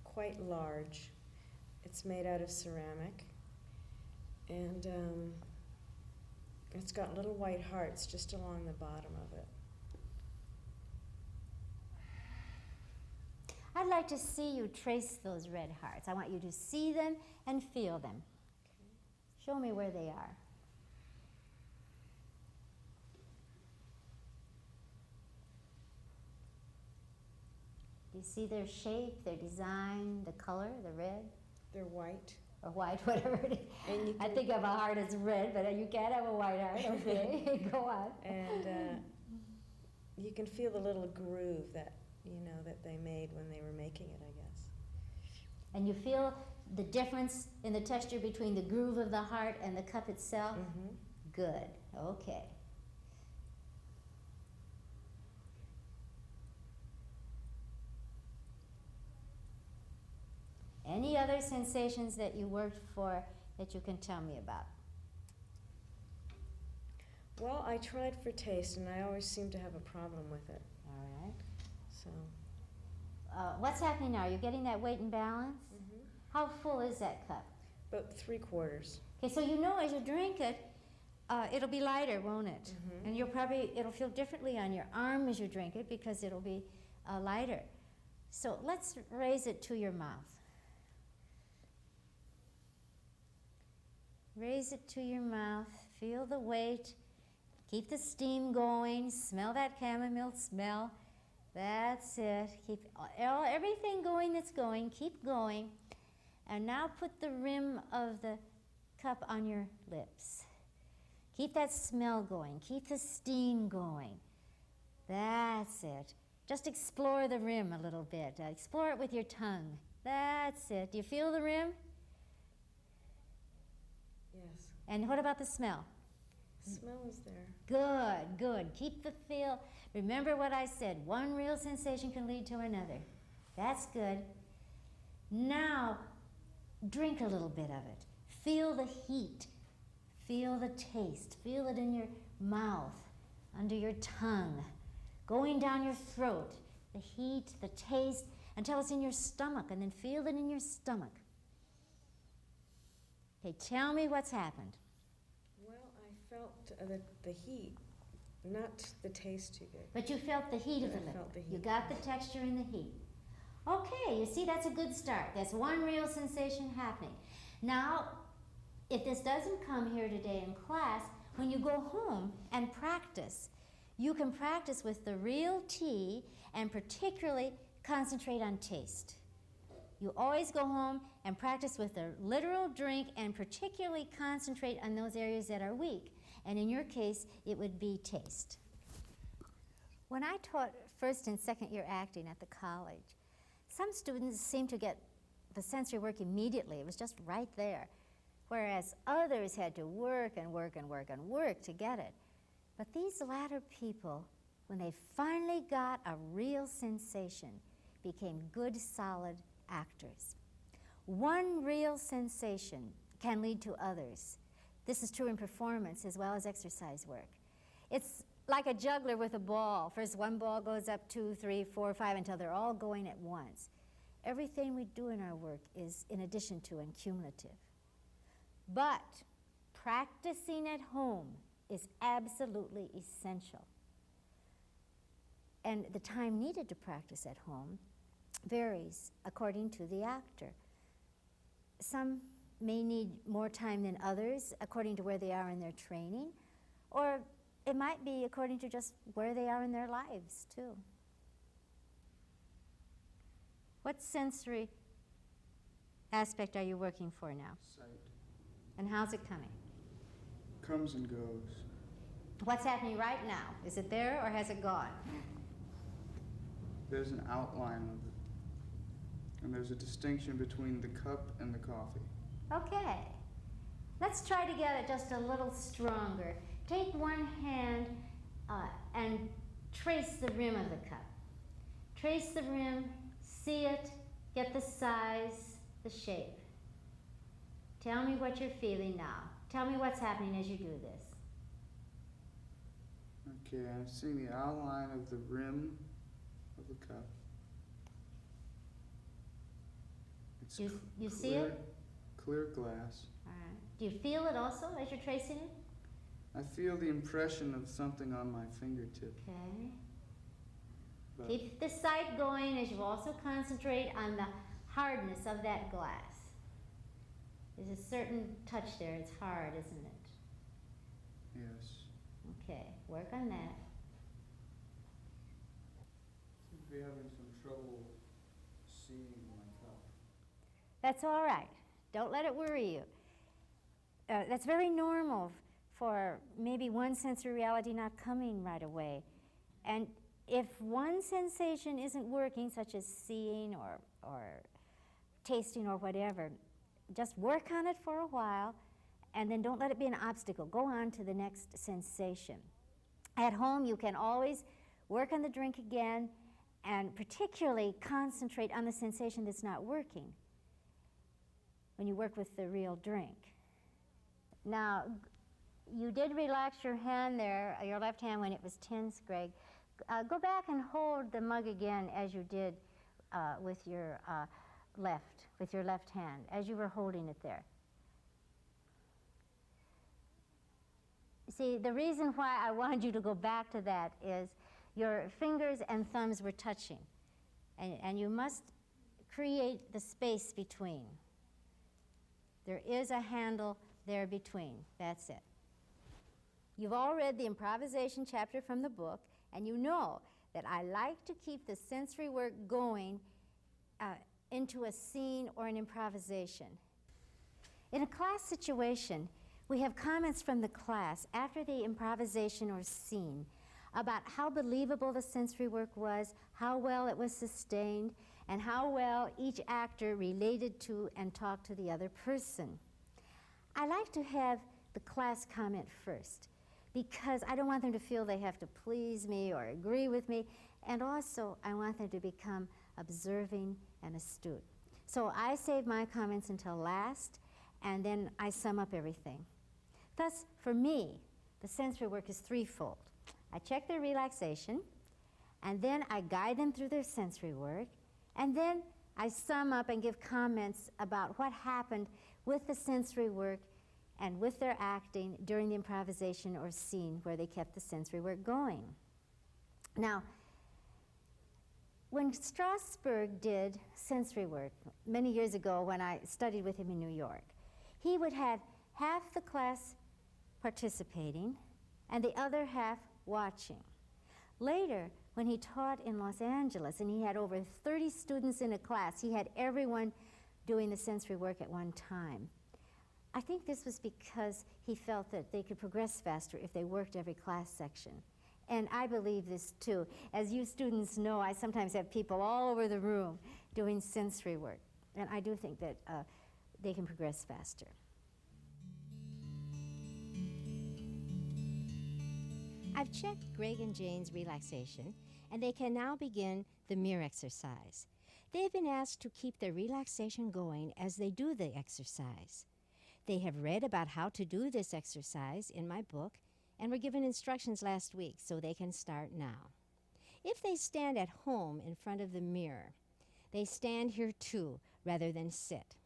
quite large. It's made out of ceramic. And it's got little white hearts just along the bottom of it. I'd like to see you trace those red hearts. I want you to see them and feel them. Okay. Show me where they are. You see their shape, their design, the color, the red They're white. or white, whatever it is. And you I can- think of a heart as red, but you can't have a white heart. Okay, go on. And you can feel the little groove that, that they made when they were making it, I guess. And you feel the difference in the texture between the groove of the heart and the cup itself? Mm-hmm. Good, okay. Any other sensations that you worked for that you can tell me about? Well, I tried for taste, and I always seem to have a problem with it. All right. So, What's happening now? You're getting that weight and balance? mm-hmm. How full is that cup? About 3/4. Okay, so you know as you drink it, it'll be lighter, won't it? Mhm. And it'll feel differently on your arm as you drink it because it'll be lighter. So let's raise it to your mouth. Raise it to your mouth, feel the weight, keep the steam going, smell that chamomile smell. That's it. Keep everything going that's going, keep going. And now put the rim of the cup on your lips. Keep that smell going, keep the steam going. That's it. Just explore the rim a little bit. Explore it with your tongue. That's it. Do you feel the rim? Yes. And what about the smell? Smell is there. Good, good. Keep the feel. Remember what I said. One real sensation can lead to another. That's good. Now, drink a little bit of it. Feel the heat. Feel the taste. Feel it in your mouth, under your tongue, going down your throat. The heat, the taste, until it's in your stomach, and then feel it in your stomach. Okay, tell me what's happened. Well, I felt the heat, not the taste too good. But you felt the heat of the I liquid. felt the You heat. got the texture and the heat. Okay, you see, that's a good start. That's one real sensation happening. Now, if this doesn't come here today in class, when you go home and practice, you can practice with the real tea and particularly concentrate on taste. You always go home and practice with the literal drink and particularly concentrate on those areas that are weak. And in your case, it would be taste. When I taught first and second year acting at the college, some students seemed to get the sensory work immediately. It was just right there. Whereas others had to work and work and work and work to get it. But these latter people, when they finally got a real sensation, became good, solid actors. One real sensation can lead to others. This is true in performance as well as exercise work. It's like a juggler with a ball. First one ball goes up 2, 3, 4, 5 until they're all going at once. Everything we do in our work is in addition to and cumulative. But practicing at home is absolutely essential. And the time needed to practice at home varies according to the actor. Some may need more time than others according to where they are in their training, or it might be according to just where they are in their lives, too. What sensory aspect are you working for now? Sight And how's it coming? comes and goes. What's happening right now? Is it there or has it gone? There's an outline of it, and there's a distinction between the cup and the coffee. Okay. Let's try to get it just a little stronger. Take one hand and trace the rim of the cup. Trace the rim, see it, get the size, the shape. Tell me what you're feeling now. Tell me what's happening as you do this. Okay, I'm seeing the outline of the rim of the cup. It's You see clear, it? clear glass. All right. Do you feel it also as you're tracing it? I feel the impression of something on my fingertip. Okay. But Keep the sight going as you also concentrate on the hardness of that glass. There's a certain touch there. It's hard, isn't it? yes, Okay, work on that. seem to be having some trouble seeing my cup. That's all right. Don't let it worry you. That's very normal for maybe one sensory reality not coming right away. And if one sensation isn't working, such as seeing or tasting or whatever, just work on it for a while and then don't let it be an obstacle. Go on to the next sensation. At home, you can always work on the drink again and particularly concentrate on the sensation that's not working when you work with the real drink. Now, you did relax your hand there, your left hand, when it was tense, Greg. Go back and hold the mug again as you did with your left hand, as you were holding it there. See, the reason why I wanted you to go back to that is your fingers and thumbs were touching, and you must create the space between. There is a handle there between. That's it. You've all read the improvisation chapter from the book, and you know that I like to keep the sensory work going into a scene or an improvisation. In a class situation, we have comments from the class after the improvisation or scene about how believable the sensory work was, how well it was sustained, and how well each actor related to and talked to the other person. I like to have the class comment first because I don't want them to feel they have to please me or agree with me, and also I want them to become observing and astute. So I save my comments until last, and then I sum up everything. Thus, for me, the sensory work is threefold. I check their relaxation, and then I guide them through their sensory work, and then I sum up and give comments about what happened with the sensory work and with their acting during the improvisation or scene where they kept the sensory work going. Now, when Strasberg did sensory work many years ago when I studied with him in New York, he would have half the class participating and the other half watching. Later, when he taught in Los Angeles and he had over 30 students in a class, he had everyone doing the sensory work at one time. I think this was because he felt that they could progress faster if they worked every class section. And I believe this too. As you students know, I sometimes have people all over the room doing sensory work. And I do think that they can progress faster. I've checked Greg and Jane's relaxation, and they can now begin the mirror exercise. They've been asked to keep their relaxation going as they do the exercise. They have read about how to do this exercise in my book and were given instructions last week, so they can start now. If they stand at home in front of the mirror, they stand here too, rather than sit.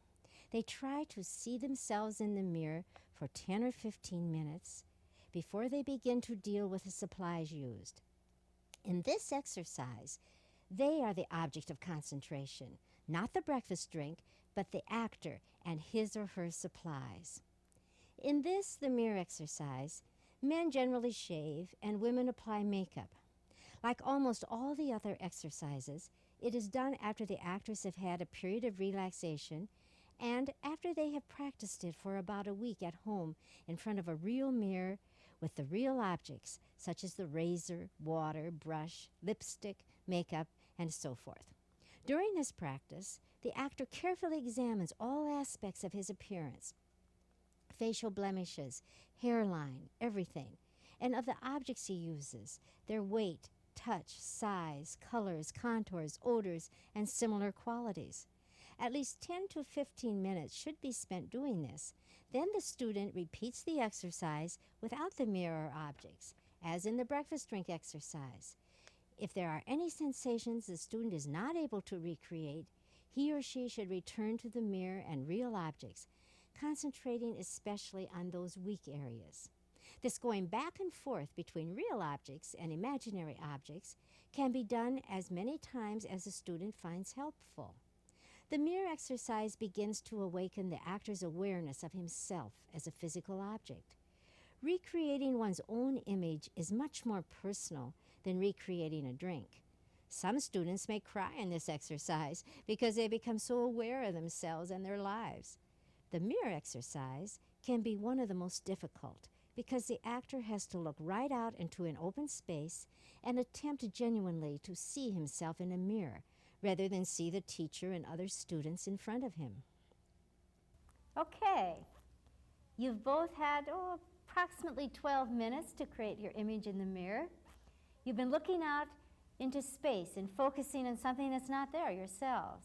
They try to see themselves in the mirror for 10 or 15 minutes before they begin to deal with the supplies used. In this exercise, they are the object of concentration, not the breakfast drink, but the actor and his or her supplies. In this, the mirror exercise, men generally shave and women apply makeup. Like almost all the other exercises, it is done after the actors have had a period of relaxation and after they have practiced it for about a week at home in front of a real mirror with the real objects, such as the razor, water, brush, lipstick, makeup, and so forth. During this practice, the actor carefully examines all aspects of his appearance, facial blemishes, hairline, everything, and of the objects he uses, their weight, touch, size, colors, contours, odors, and similar qualities. At least 10 to 15 minutes should be spent doing this. Then the student repeats the exercise without the mirror or objects, as in the breakfast drink exercise. If there are any sensations the student is not able to recreate, he or she should return to the mirror and real objects, concentrating especially on those weak areas. This going back and forth between real objects and imaginary objects can be done as many times as the student finds helpful. The mirror exercise begins to awaken the actor's awareness of himself as a physical object. Recreating one's own image is much more personal than recreating a drink. Some students may cry in this exercise because they become so aware of themselves and their lives. The mirror exercise can be one of the most difficult because the actor has to look right out into an open space and attempt genuinely to see himself in a mirror rather than see the teacher and other students in front of him. Okay, you've both had approximately 12 minutes to create your image in the mirror. You've been looking out into space and focusing on something that's not there, yourselves.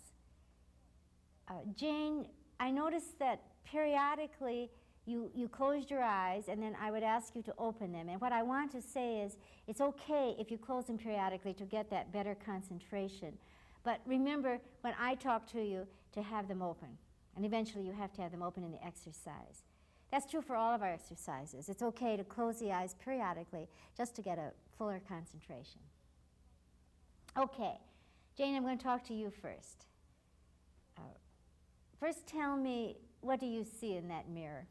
Jane, I noticed that periodically you closed your eyes and then I would ask you to open them. And what I want to say is it's okay if you close them periodically to get that better concentration. But remember, when I talk to you, to have them open. And eventually you have to have them open in the exercise. That's true for all of our exercises. It's okay to close the eyes periodically just to get a fuller concentration. Okay, Jane, I'm going to talk to you first. First tell me, what do you see in that mirror?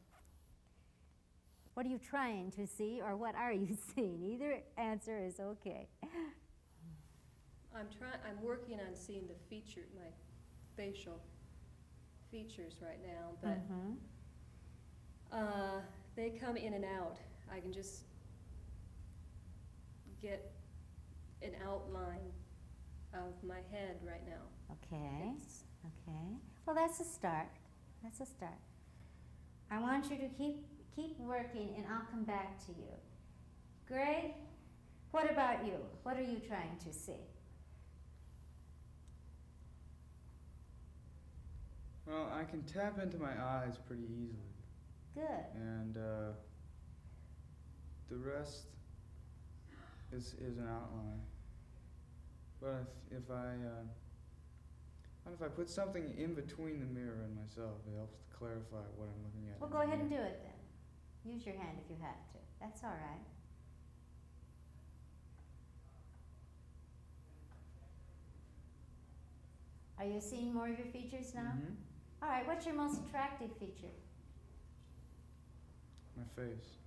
What are you trying to see, or what are you seeing? Either answer is okay. I'm working on seeing my facial features right now, but they come in and out. I can just get an outline of my head right now. Okay, okay. Well, that's a start. That's a start. I want you to keep working, and I'll come back to you. Greg, what about you? What are you trying to see? Well, I can tap into my eyes pretty easily. Good. And the rest is an outline. But if I put something in between the mirror and myself, it helps to clarify what I'm looking at. Well, go ahead and do it then. Use your hand if you have to. That's all right. Are you seeing more of your features now? Mm-hmm. All right, what's your most attractive feature? My face.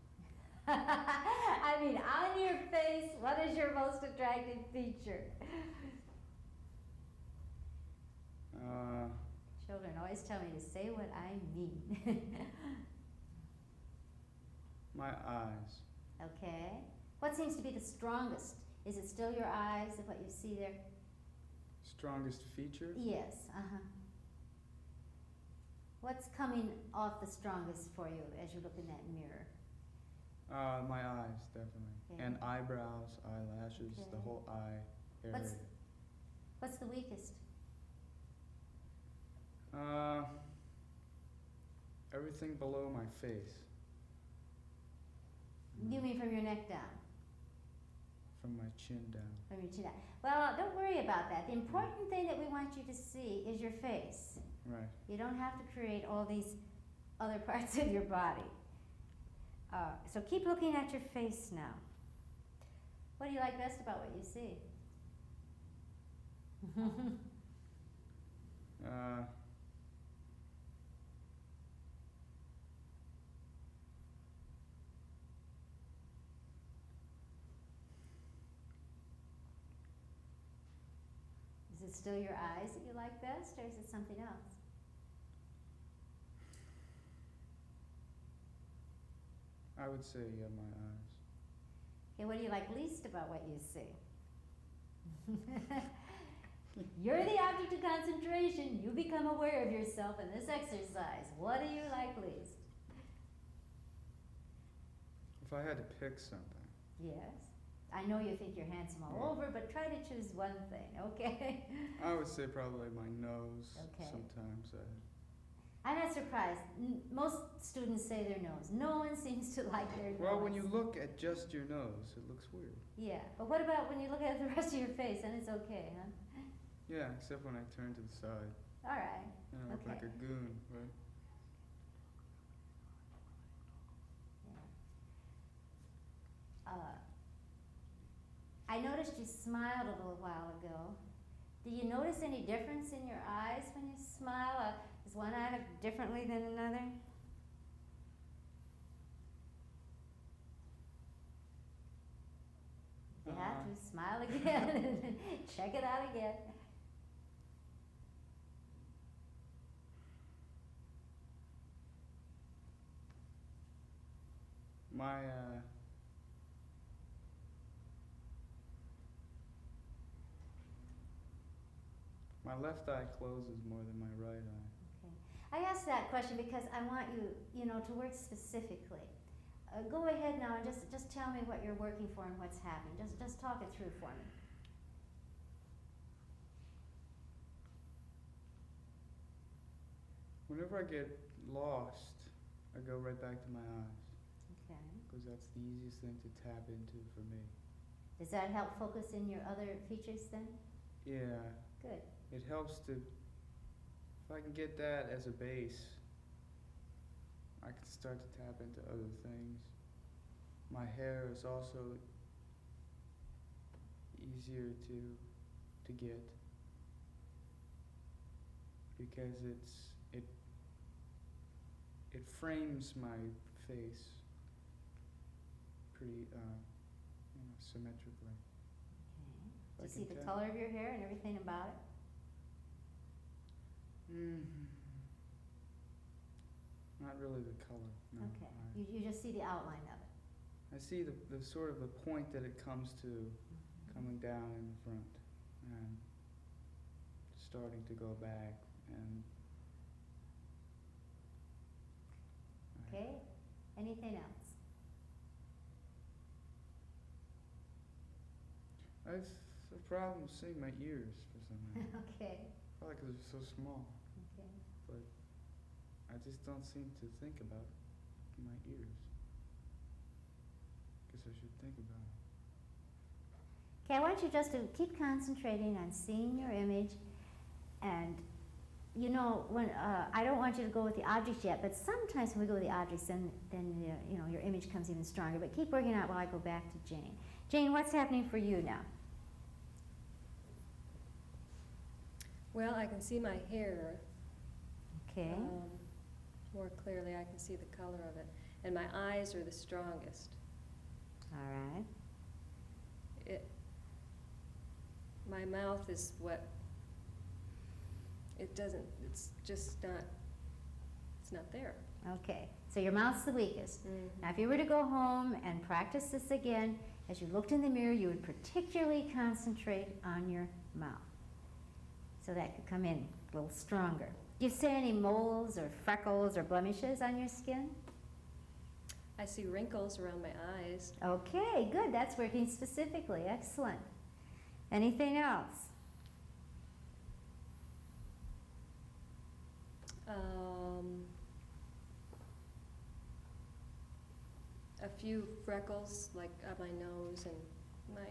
I mean, on your face, what is your most attractive feature? Children always tell me to say what I mean. My eyes. Okay. What seems to be the strongest? Is it still your eyes, of what you see there? Strongest feature? Yes, What's coming off the strongest for you as you look in that mirror? My eyes, definitely. Okay. And eyebrows, eyelashes, Okay. the whole eye area. What's the weakest? Everything below my face. You mean from your neck down? From my chin down. From your chin down. Well, don't worry about that. The important thing that we want you to see is your face. Right. You don't have to create all these other parts of your body. So keep looking at your face now. What do you like best about what you see? Is it still your eyes that you like best, or is it something else? I would say, yeah, my eyes. Okay, what do you like least about what you see? You're the object of concentration. You become aware of yourself in this exercise. What do you like least? If I had to pick something. Yes. I know you think you're handsome all over, but try to choose one thing, okay? I would say probably my nose. Okay. Sometimes. I'm not surprised. Most students say their nose. No one seems to like their nose. Well, when you look at just your nose, it looks weird. Yeah, but what about when you look at the rest of your face, and it's okay, huh? Yeah, except when I turn to the side. All right. And I look Okay. like a goon, right? I noticed you smiled a little while ago. Do you notice any difference in your eyes when you smile? Does one eye look differently than another? you have to, smile again and check it out again. My left eye closes more than my right eye. Okay. I asked that question because I want you, to work specifically. Go ahead now and just tell me what you're working for and what's happening. Just talk it through for me. Whenever I get lost, I go right back to my eyes. Okay. Because that's the easiest thing to tap into for me. Does that help focus in your other features then? Yeah. Good. It helps to, if I can get that as a base, I can start to tap into other things. My hair is also easier to get because it frames my face pretty symmetrically. Okay. Do you see the color of your hair and everything about it? Not really the color, no. Okay. You just see the outline of it. I see the sort of the point that it comes to coming down in the front and starting to go back and Okay. Anything else? I have a problem seeing my ears for some reason. Okay. Probably because they're so small, Okay. but I just don't seem to think about my ears. Guess I should think about it. Okay, I want you just to keep concentrating on seeing your image, and when I don't want you to go with the objects yet, but sometimes when we go with the objects, then your image comes even stronger. But keep working out while I go back to Jane. Jane, what's happening for you now? Well, I can see my hair Okay. more clearly. I can see the color of it. And my eyes are the strongest. All right. My mouth is what, it's just not, it's not there. Okay. So your mouth's the weakest. Mm-hmm. Now, if you were to go home and practice this again, as you looked in the mirror, you would particularly concentrate on your mouth. So that could come in a little stronger. Do you see any moles or freckles or blemishes on your skin? I see wrinkles around my eyes. Okay, good. That's working specifically. Excellent. Anything else? A few freckles, like on my nose and my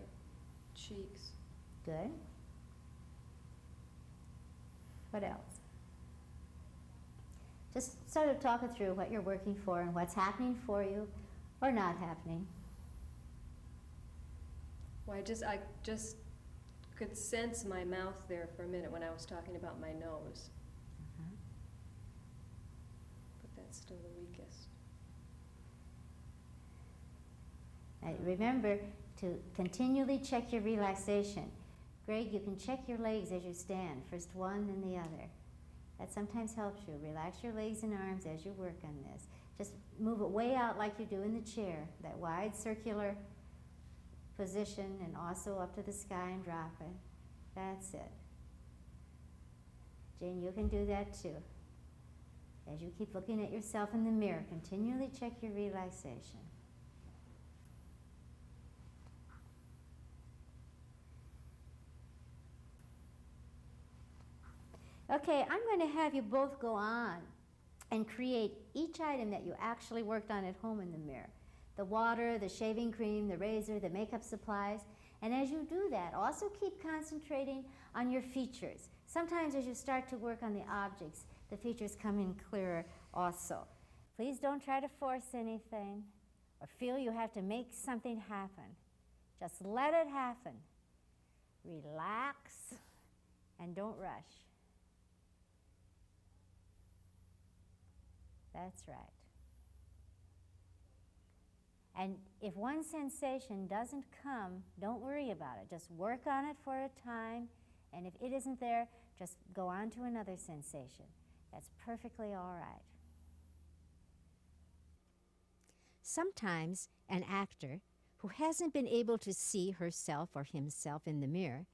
cheeks. Good. What else? Just sort of talk it through what you're working for and what's happening for you or not happening. Well, I just could sense my mouth there for a minute when I was talking about my nose. But that's still the weakest. Remember to continually check your relaxation. Greg, you can check your legs as you stand, first one then the other. That sometimes helps you. Relax your legs and arms as you work on this. Just move it way out like you do in the chair, that wide circular position, and also up to the sky and drop it. That's it. Jane, you can do that too. As you keep looking at yourself in the mirror, continually check your relaxation. Okay, I'm going to have you both go on and create each item that you actually worked on at home in the mirror. The water, the shaving cream, the razor, the makeup supplies. And as you do that, also keep concentrating on your features. Sometimes as you start to work on the objects, the features come in clearer also. Please don't try to force anything or feel you have to make something happen. Just let it happen. Relax and don't rush. That's right. And if one sensation doesn't come, don't worry about it. Just work on it for a time, and if it isn't there, just go on to another sensation. That's perfectly all right. Sometimes an actor who hasn't been able to see herself or himself in the mirror,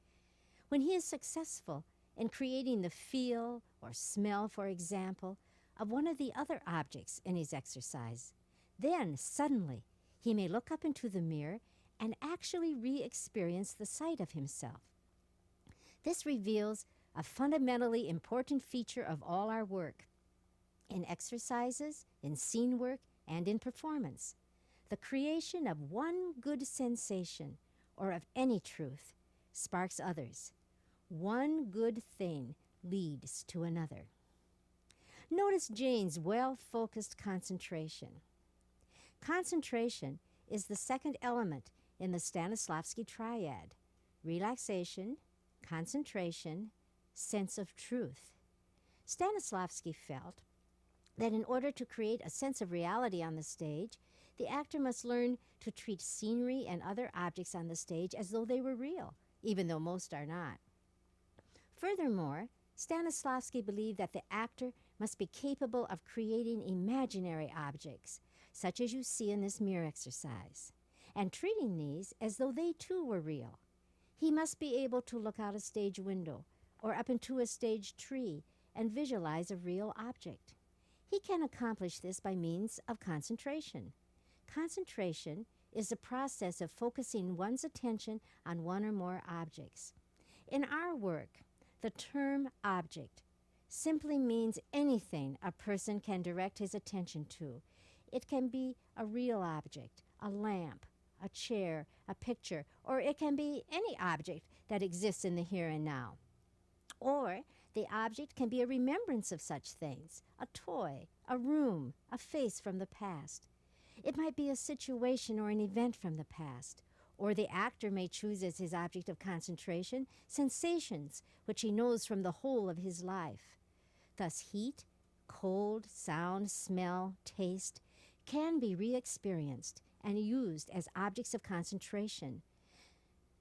when he is successful in creating the feel or smell, for example, of one of the other objects in his exercise, then suddenly he may look up into the mirror and actually re-experience the sight of himself. This reveals a fundamentally important feature of all our work, in exercises, in scene work, and in performance. The creation of one good sensation, or of any truth, sparks others. One good thing leads to another. Notice Jane's well-focused concentration. Concentration is the second element in the Stanislavski triad: relaxation, concentration, sense of truth. Stanislavski felt that in order to create a sense of reality on the stage, the actor must learn to treat scenery and other objects on the stage as though they were real, even though most are not. Furthermore, Stanislavski believed that the actor must be capable of creating imaginary objects, such as you see in this mirror exercise, and treating these as though they too were real. He must be able to look out a stage window or up into a stage tree and visualize a real object. He can accomplish this by means of concentration. Concentration is the process of focusing one's attention on one or more objects. In our work, the term object simply means anything a person can direct his attention to. It can be a real object, a lamp, a chair, a picture, or it can be any object that exists in the here and now. Or the object can be a remembrance of such things, a toy, a room, a face from the past. It might be a situation or an event from the past, or the actor may choose as his object of concentration sensations which he knows from the whole of his life. Thus heat, cold, sound, smell, taste can be re-experienced and used as objects of concentration.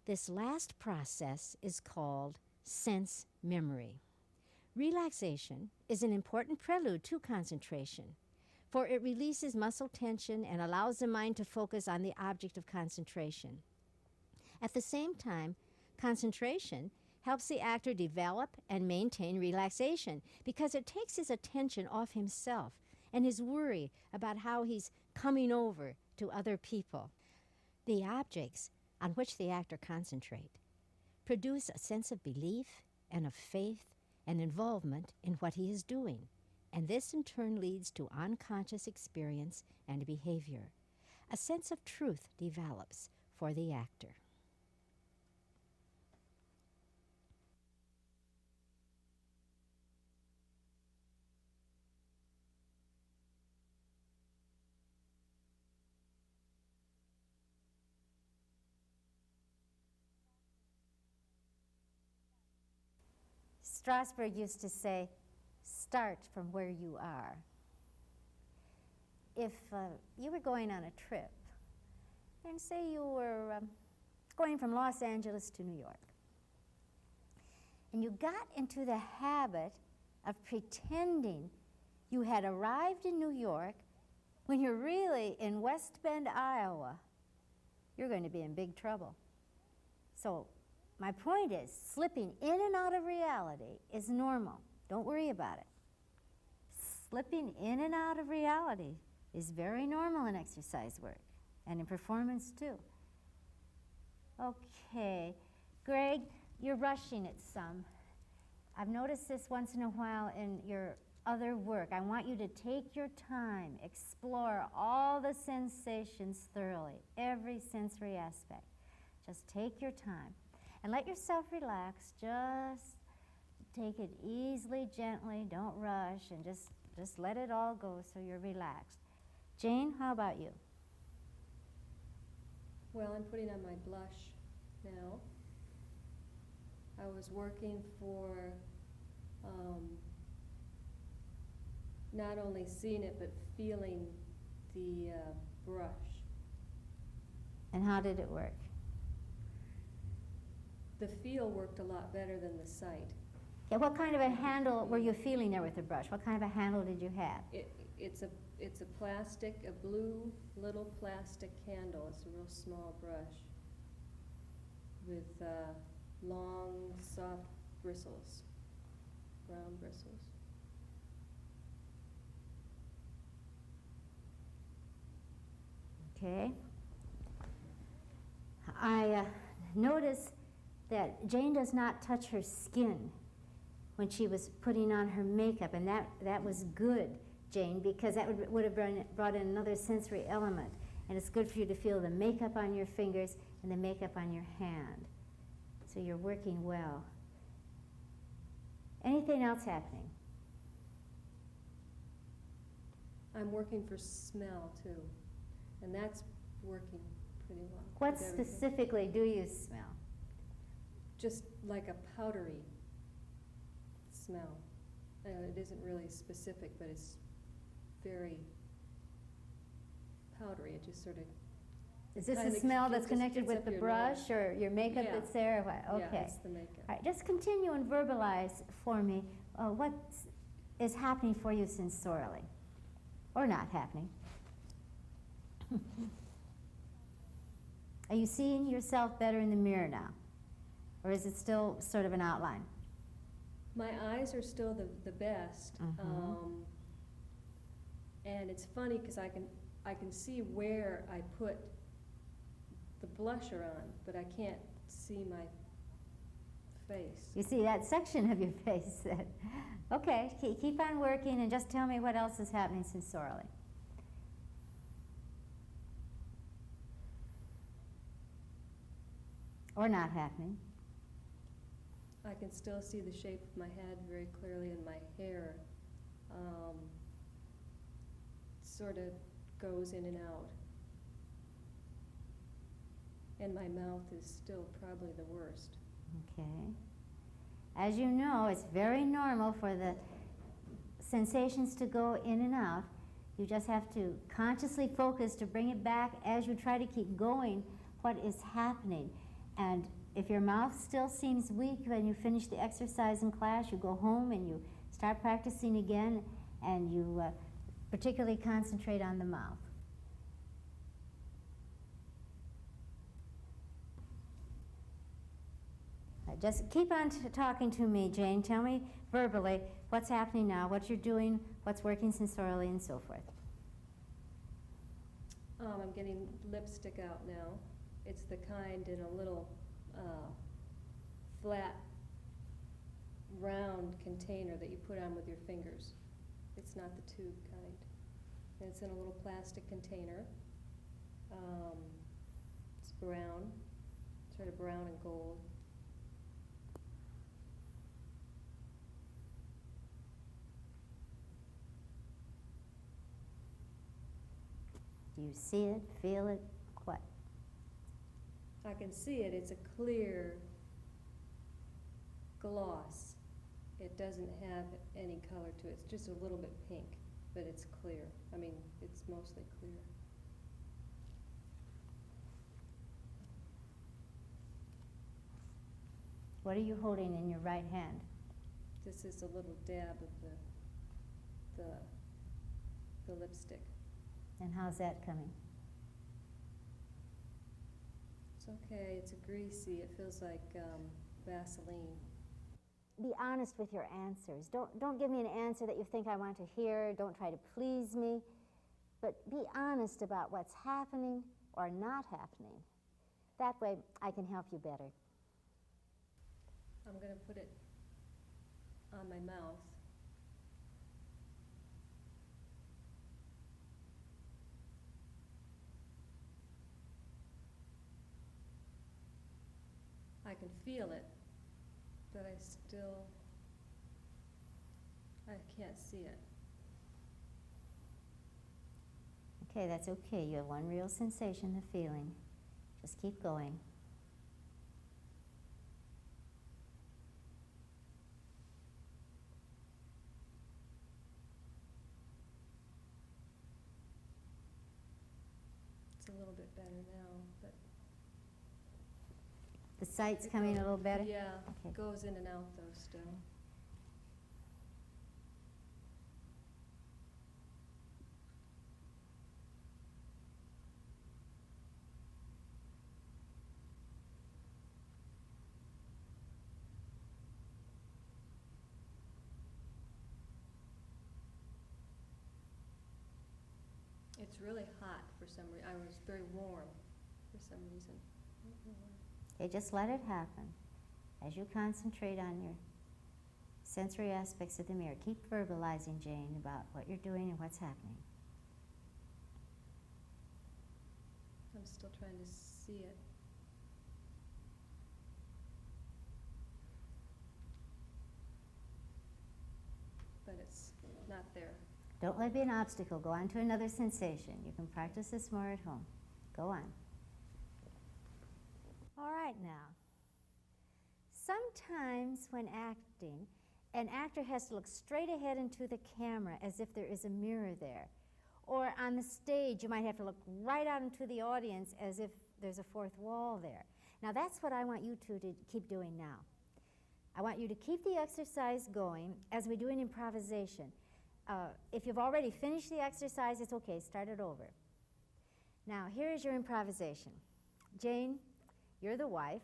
This last process is called sense memory. Relaxation is an important prelude to concentration, for it releases muscle tension and allows the mind to focus on the object of concentration. At the same time, concentration helps the actor develop and maintain relaxation because it takes his attention off himself and his worry about how he's coming over to other people. The objects on which the actor concentrates produce a sense of belief and of faith and involvement in what he is doing, and this in turn leads to unconscious experience and behavior. A sense of truth develops for the actor. Strasberg used to say, start from where you are. If you were going on a trip, and say you were going from Los Angeles to New York, and you got into the habit of pretending you had arrived in New York when you're really in West Bend, Iowa, you're going to be in big trouble. So my point is, slipping in and out of reality is normal. Don't worry about it. Slipping in and out of reality is very normal in exercise work and in performance too. Okay, Greg, you're rushing it some. I've noticed this once in a while in your other work. I want you to take your time, explore all the sensations thoroughly, every sensory aspect. Just take your time. And let yourself relax. Just take it easily, gently. Don't rush, and just let it all go so you're relaxed. Jane, how about you? Well, I'm putting on my blush now. I was working for not only seeing it, but feeling the brush And how did it work? The feel worked a lot better than the sight. Okay, what kind of a handle were you feeling there with the brush? What kind of a handle did you have? It's a plastic, a blue little plastic handle. It's a real small brush with long, soft bristles, brown bristles. Okay. I notice that Jane does not touch her skin when she was putting on her makeup, and that was good, Jane, because that would have brought in another sensory element. And it's good for you to feel the makeup on your fingers and the makeup on your hand. So you're working well. Anything else happening? I'm working for smell too, and that's working pretty well. What with everything. specifically do you smell? Just like a powdery smell. It isn't really specific, but it's very powdery. It just sort of. Is this kinda a smell that's just connected gets with up the your brush nose. or your makeup Yeah. that's there? Or what? Okay. Yeah, it's the makeup. All right, just continue and verbalize for me what is happening for you sensorially, or not happening. Are you seeing yourself better in the mirror now, or is it still sort of an outline? My eyes are still the best, and it's funny because I can see where I put the blusher on, but I can't see my face. You see that section of your face. Okay, keep on working and just tell me what else is happening sensorially. Or not happening. I can still see the shape of my head very clearly, and my hair sort of goes in and out. And my mouth is still probably the worst. Okay. As you know, it's very normal for the sensations to go in and out. You just have to consciously focus to bring it back as you try to keep going what is happening. And if your mouth still seems weak when you finish the exercise in class, you go home and you start practicing again, and you particularly concentrate on the mouth. Just keep on talking to me, Jane. Tell me verbally what's happening now, what you're doing, what's working sensorially, and so forth. I'm getting lipstick out now. It's the kind in a little flat, round container that you put on with your fingers. It's not the tube kind. And it's in a little plastic container. It's brown, sort of brown and gold. Do you see it, feel it, what? I can see it. It's a clear gloss. It doesn't have any color to it. It's just a little bit pink, but it's clear. I mean, it's mostly clear. What are you holding in your right hand? This is a little dab of the lipstick. And how's that coming? It's okay. It's greasy. It feels like Vaseline. Be honest with your answers. Don't give me an answer that you think I want to hear. Don't try to please me. But be honest about what's happening or not happening. That way I can help you better. I'm going to put it on my mouth. I can feel it, but I can't see it. Okay, that's okay. You have one real sensation, the feeling. Just keep going. It's a little bit better now, but. The sight's it coming a goes- little better? Yeah, Okay. goes in and out though still. It's really hot for some reason. I was very warm for some reason. I don't know why. Okay, just let it happen. As you concentrate on your sensory aspects of the mirror, keep verbalizing, Jane, about what you're doing and what's happening. I'm still trying to see it. But it's not there. Don't let it be an obstacle. Go on to another sensation. You can practice this more at home. Go on. All right now. Sometimes when acting, an actor has to look straight ahead into the camera as if there is a mirror there. Or on the stage, you might have to look right out into the audience as if there's a fourth wall there. Now that's what I want you two to keep doing now. I want you to keep the exercise going as we do an improvisation. If you've already finished the exercise, it's okay, start it over. Now, here is your improvisation. Jane, you're the wife,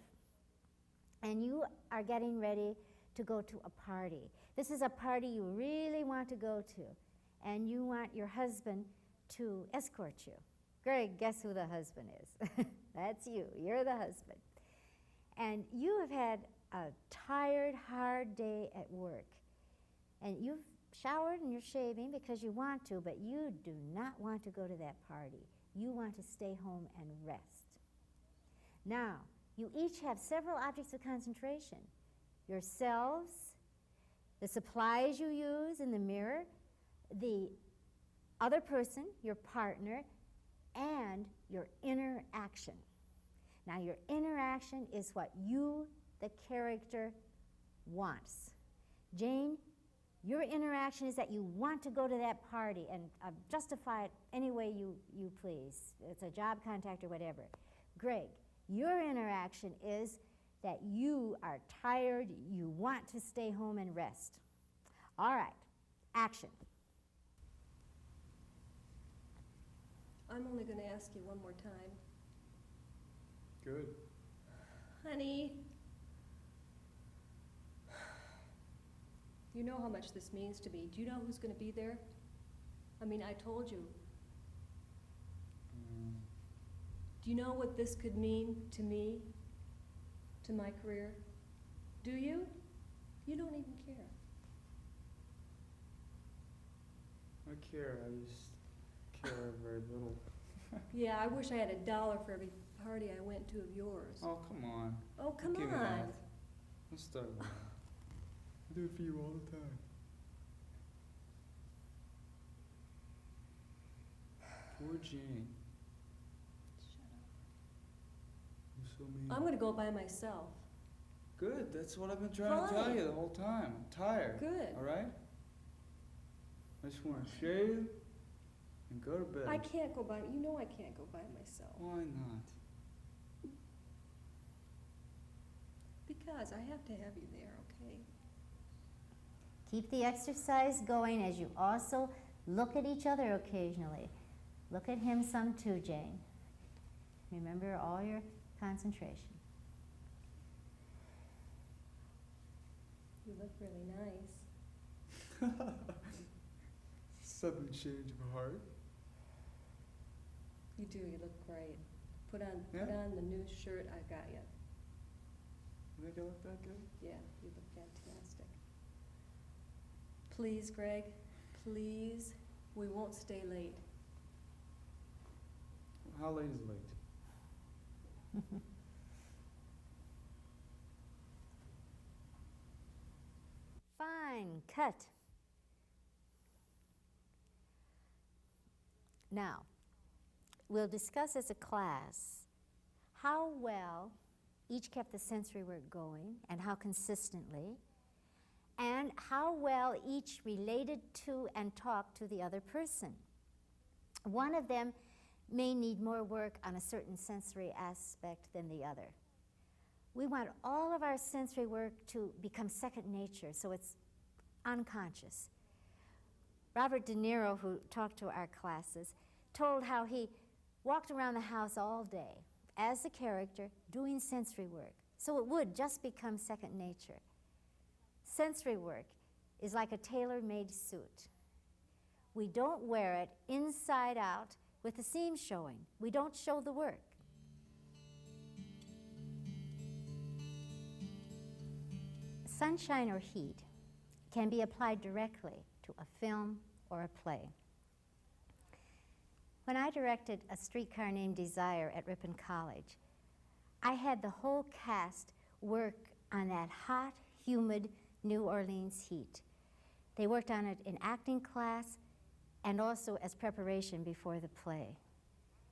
and you are getting ready to go to a party. This is a party you really want to go to, and you want your husband to escort you. Greg, guess who the husband is? That's you. You're the husband. And you have had a tired, hard day at work, and you've showered and you're shaving because you want to, but you do not want to go to that party. You want to stay home and rest. Now, you each have several objects of concentration. Yourselves, the supplies you use in the mirror, the other person, your partner, and your inner action. Now, your inner action is what you, the character, wants. Jane, your interaction is that you want to go to that party and justify it any way you please. It's a job contact or whatever. Greg, your interaction is that you are tired, you want to stay home and rest. All right, action. I'm only going to ask you one more time. Good. Honey, you know how much this means to me. Do you know who's going to be there? I mean, I told you. Do you know what this could mean to me, to my career? Do you? You don't even care. I care, I just care very little. Yeah, I wish I had $1 for every party I went to of yours. Oh, come on. Oh, come Give me on. that. Let's start with that. I do it for you all the time. Poor Jane. Shut up. You're so mean. I'm going to go by myself. Good, that's what I've been trying to tell Fine. you the whole time. I'm tired. Good. Alright? I just want to shave and go to bed. I can't go by, you know I can't go by myself. Why not? Because I have to have you there, okay? Keep the exercise going as you also look at each other occasionally. Look at him some too, Jane. Remember all your concentration. You look really nice. Sudden change of heart. You do, you look great. Put Yeah? on the new shirt I got you. You think I look that good? Yeah, you look fantastic. Please, Greg, please, we won't stay late. How late is late? Fine, cut. Now, we'll discuss as a class how well each kept the sensory work going and how consistently, and how well each related to and talked to the other person. One of them may need more work on a certain sensory aspect than the other. We want all of our sensory work to become second nature, so it's unconscious. Robert De Niro, who talked to our classes, told how he walked around the house all day as a character doing sensory work, so it would just become second nature. Sensory work is like a tailor-made suit. We don't wear it inside out with the seam showing. We don't show the work. Sunshine or heat can be applied directly to a film or a play. When I directed A Streetcar Named Desire at Ripon College, I had the whole cast work on that hot, humid New Orleans heat. They worked on it in acting class and also as preparation before the play.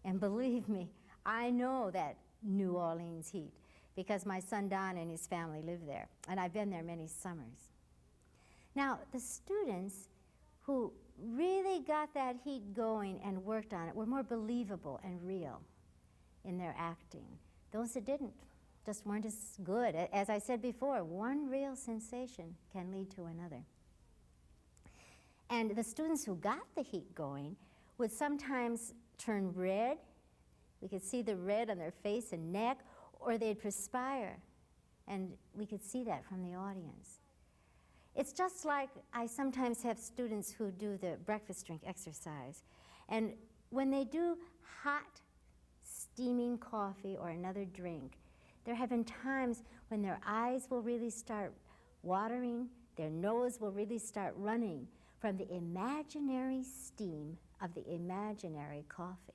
And believe me, I know that New Orleans heat because my son Don and his family live there, and I've been there many summers. Now, the students who really got that heat going and worked on it were more believable and real in their acting. Those that didn't just weren't as good. As I said before, one real sensation can lead to another. And the students who got the heat going would sometimes turn red. We could see the red on their face and neck, or they'd perspire, and we could see that from the audience. It's just like I sometimes have students who do the breakfast drink exercise, and when they do hot, steaming coffee or another drink, there have been times when their eyes will really start watering, their nose will really start running from the imaginary steam of the imaginary coffee.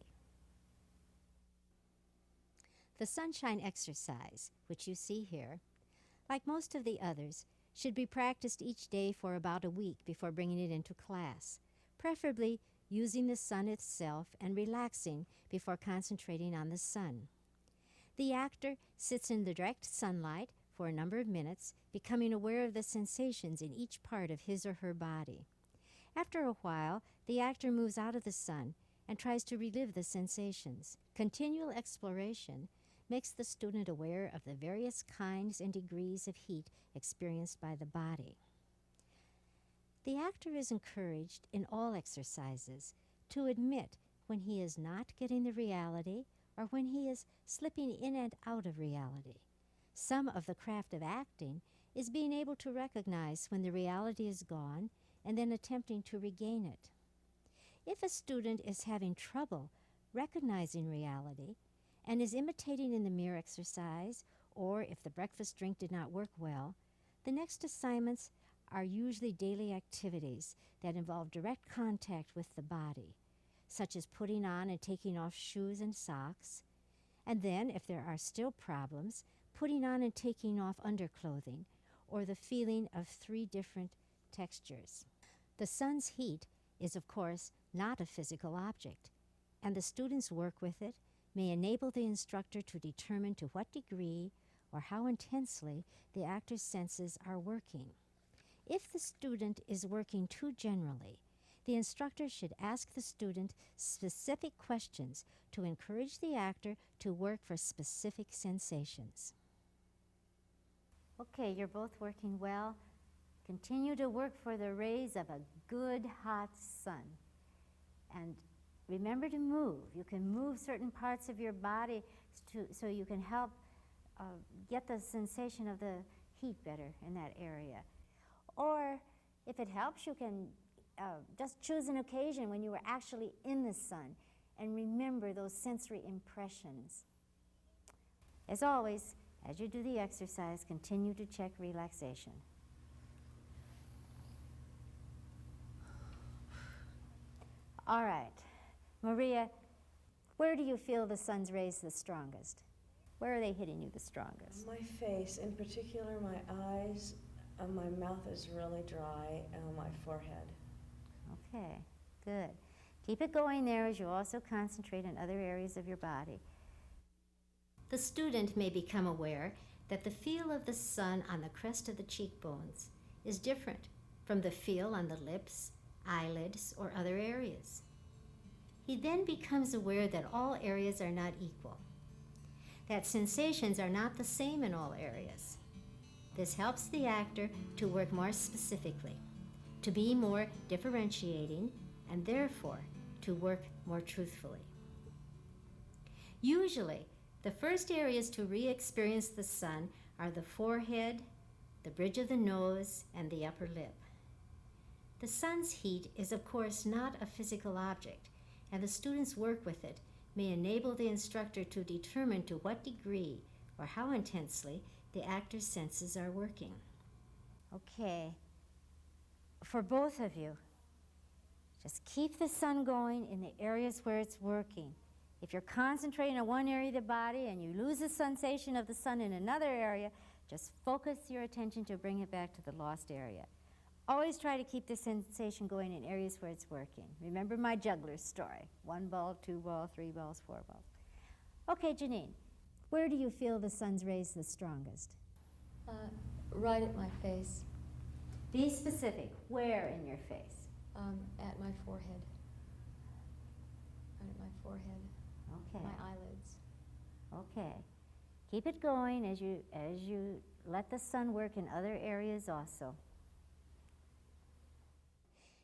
The sunshine exercise, which you see here, like most of the others, should be practiced each day for about a week before bringing it into class, preferably using the sun itself and relaxing before concentrating on the sun. The actor sits in the direct sunlight for a number of minutes, becoming aware of the sensations in each part of his or her body. After a while, the actor moves out of the sun and tries to relive the sensations. Continual exploration makes the student aware of the various kinds and degrees of heat experienced by the body. The actor is encouraged in all exercises to admit when he is not getting the reality or when he is slipping in and out of reality. Some of the craft of acting is being able to recognize when the reality is gone and then attempting to regain it. If a student is having trouble recognizing reality and is imitating in the mirror exercise, or if the breakfast drink did not work well, the next assignments are usually daily activities that involve direct contact with the body, such as putting on and taking off shoes and socks, and then, if there are still problems, putting on and taking off underclothing, or the feeling of 3 different textures. The sun's heat is, of course, not a physical object, and the students' work with it may enable the instructor to determine to what degree or how intensely the actor's senses are working. If the student is working too generally, the instructor should ask the student specific questions to encourage the actor to work for specific sensations. Okay, you're both working well. Continue to work for the rays of a good hot sun. And remember to move. You can move certain parts of your body so you can help get the sensation of the heat better in that area. Or if it helps, you can just choose an occasion when you were actually in the sun and remember those sensory impressions. As always, as you do the exercise, continue to check relaxation. All right, Maria, where do you feel the sun's rays the strongest? Where are they hitting you the strongest? My face, in particular my eyes, my mouth is really dry, and my forehead. Okay, good. Keep it going there as you also concentrate on other areas of your body. The student may become aware that the feel of the sun on the crest of the cheekbones is different from the feel on the lips, eyelids, or other areas. he then becomes aware that all areas are not equal, that sensations are not the same in all areas. This helps the actor to work more specifically, to be more differentiating, and therefore to work more truthfully. Usually, the first areas to re-experience the sun are the forehead, the bridge of the nose, and the upper lip. The sun's heat is, of course, not a physical object, and the student's work with it may enable the instructor to determine to what degree or how intensely the actor's senses are working. Okay, for both of you, just keep the sun going in the areas where it's working. If you're concentrating on one area of the body and you lose the sensation of the sun in another area, just focus your attention to bring it back to the lost area. Always try to keep the sensation going in areas where it's working. Remember my juggler's story. 1 ball, 2 ball, 3 balls, 4 balls. Okay, Janine, where do you feel the sun's rays the strongest? Right at my face, Be specific. Where in your face? at my forehead. Right at my forehead, Okay. my eyelids. Okay. Keep it going as you let the sun work in other areas also.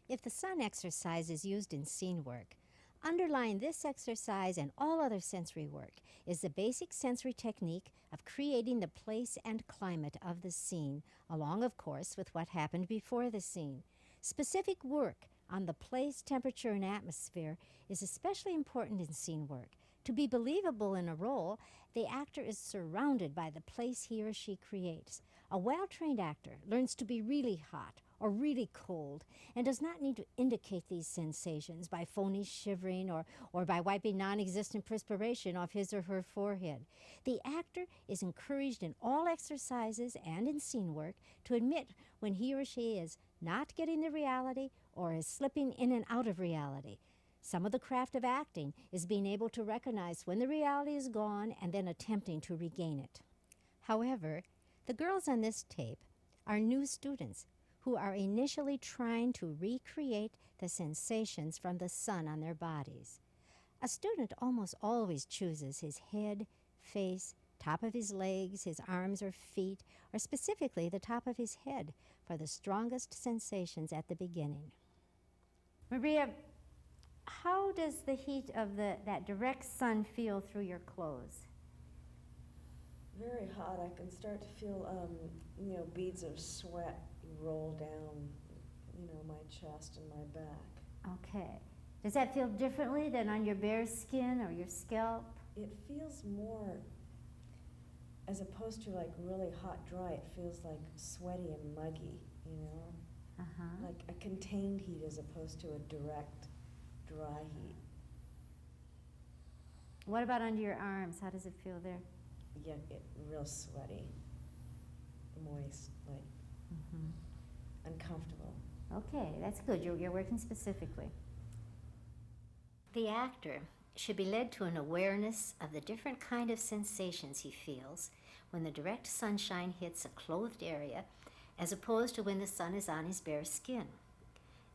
If the sun exercise is used in scene work, underlying this exercise and all other sensory work is the basic sensory technique of creating the place and climate of the scene, along, of course, with what happened before the scene. Specific work on the place, temperature, and atmosphere is especially important in scene work. To be believable in a role, the actor is surrounded by the place he or she creates. A well-trained actor learns to be really hot or really cold and does not need to indicate these sensations by phony shivering or by wiping non-existent perspiration off his or her forehead. The actor is encouraged in all exercises and in scene work to admit when he or she is not getting the reality or is slipping in and out of reality. Some of the craft of acting is being able to recognize when the reality is gone and then attempting to regain it. However, the girls on this tape are new students who are initially trying to recreate the sensations from the sun on their bodies. A student almost always chooses his head, face, top of his legs, his arms or feet, or specifically the top of his head for the strongest sensations at the beginning. Maria, how does the heat of that direct sun feel through your clothes? Very hot. I can start to feel, beads of sweat roll down, my chest and my back. Okay. Does that feel differently than on your bare skin or your scalp? It feels more, as opposed to like really hot, dry, it feels like sweaty and muggy, Uh-huh. like a contained heat as opposed to a direct, dry heat. What about under your arms? How does it feel there? Yeah, real sweaty, moist, like uncomfortable. Okay, that's good. You're working specifically. The actor should be led to an awareness of the different kind of sensations he feels when the direct sunshine hits a clothed area as opposed to when the sun is on his bare skin.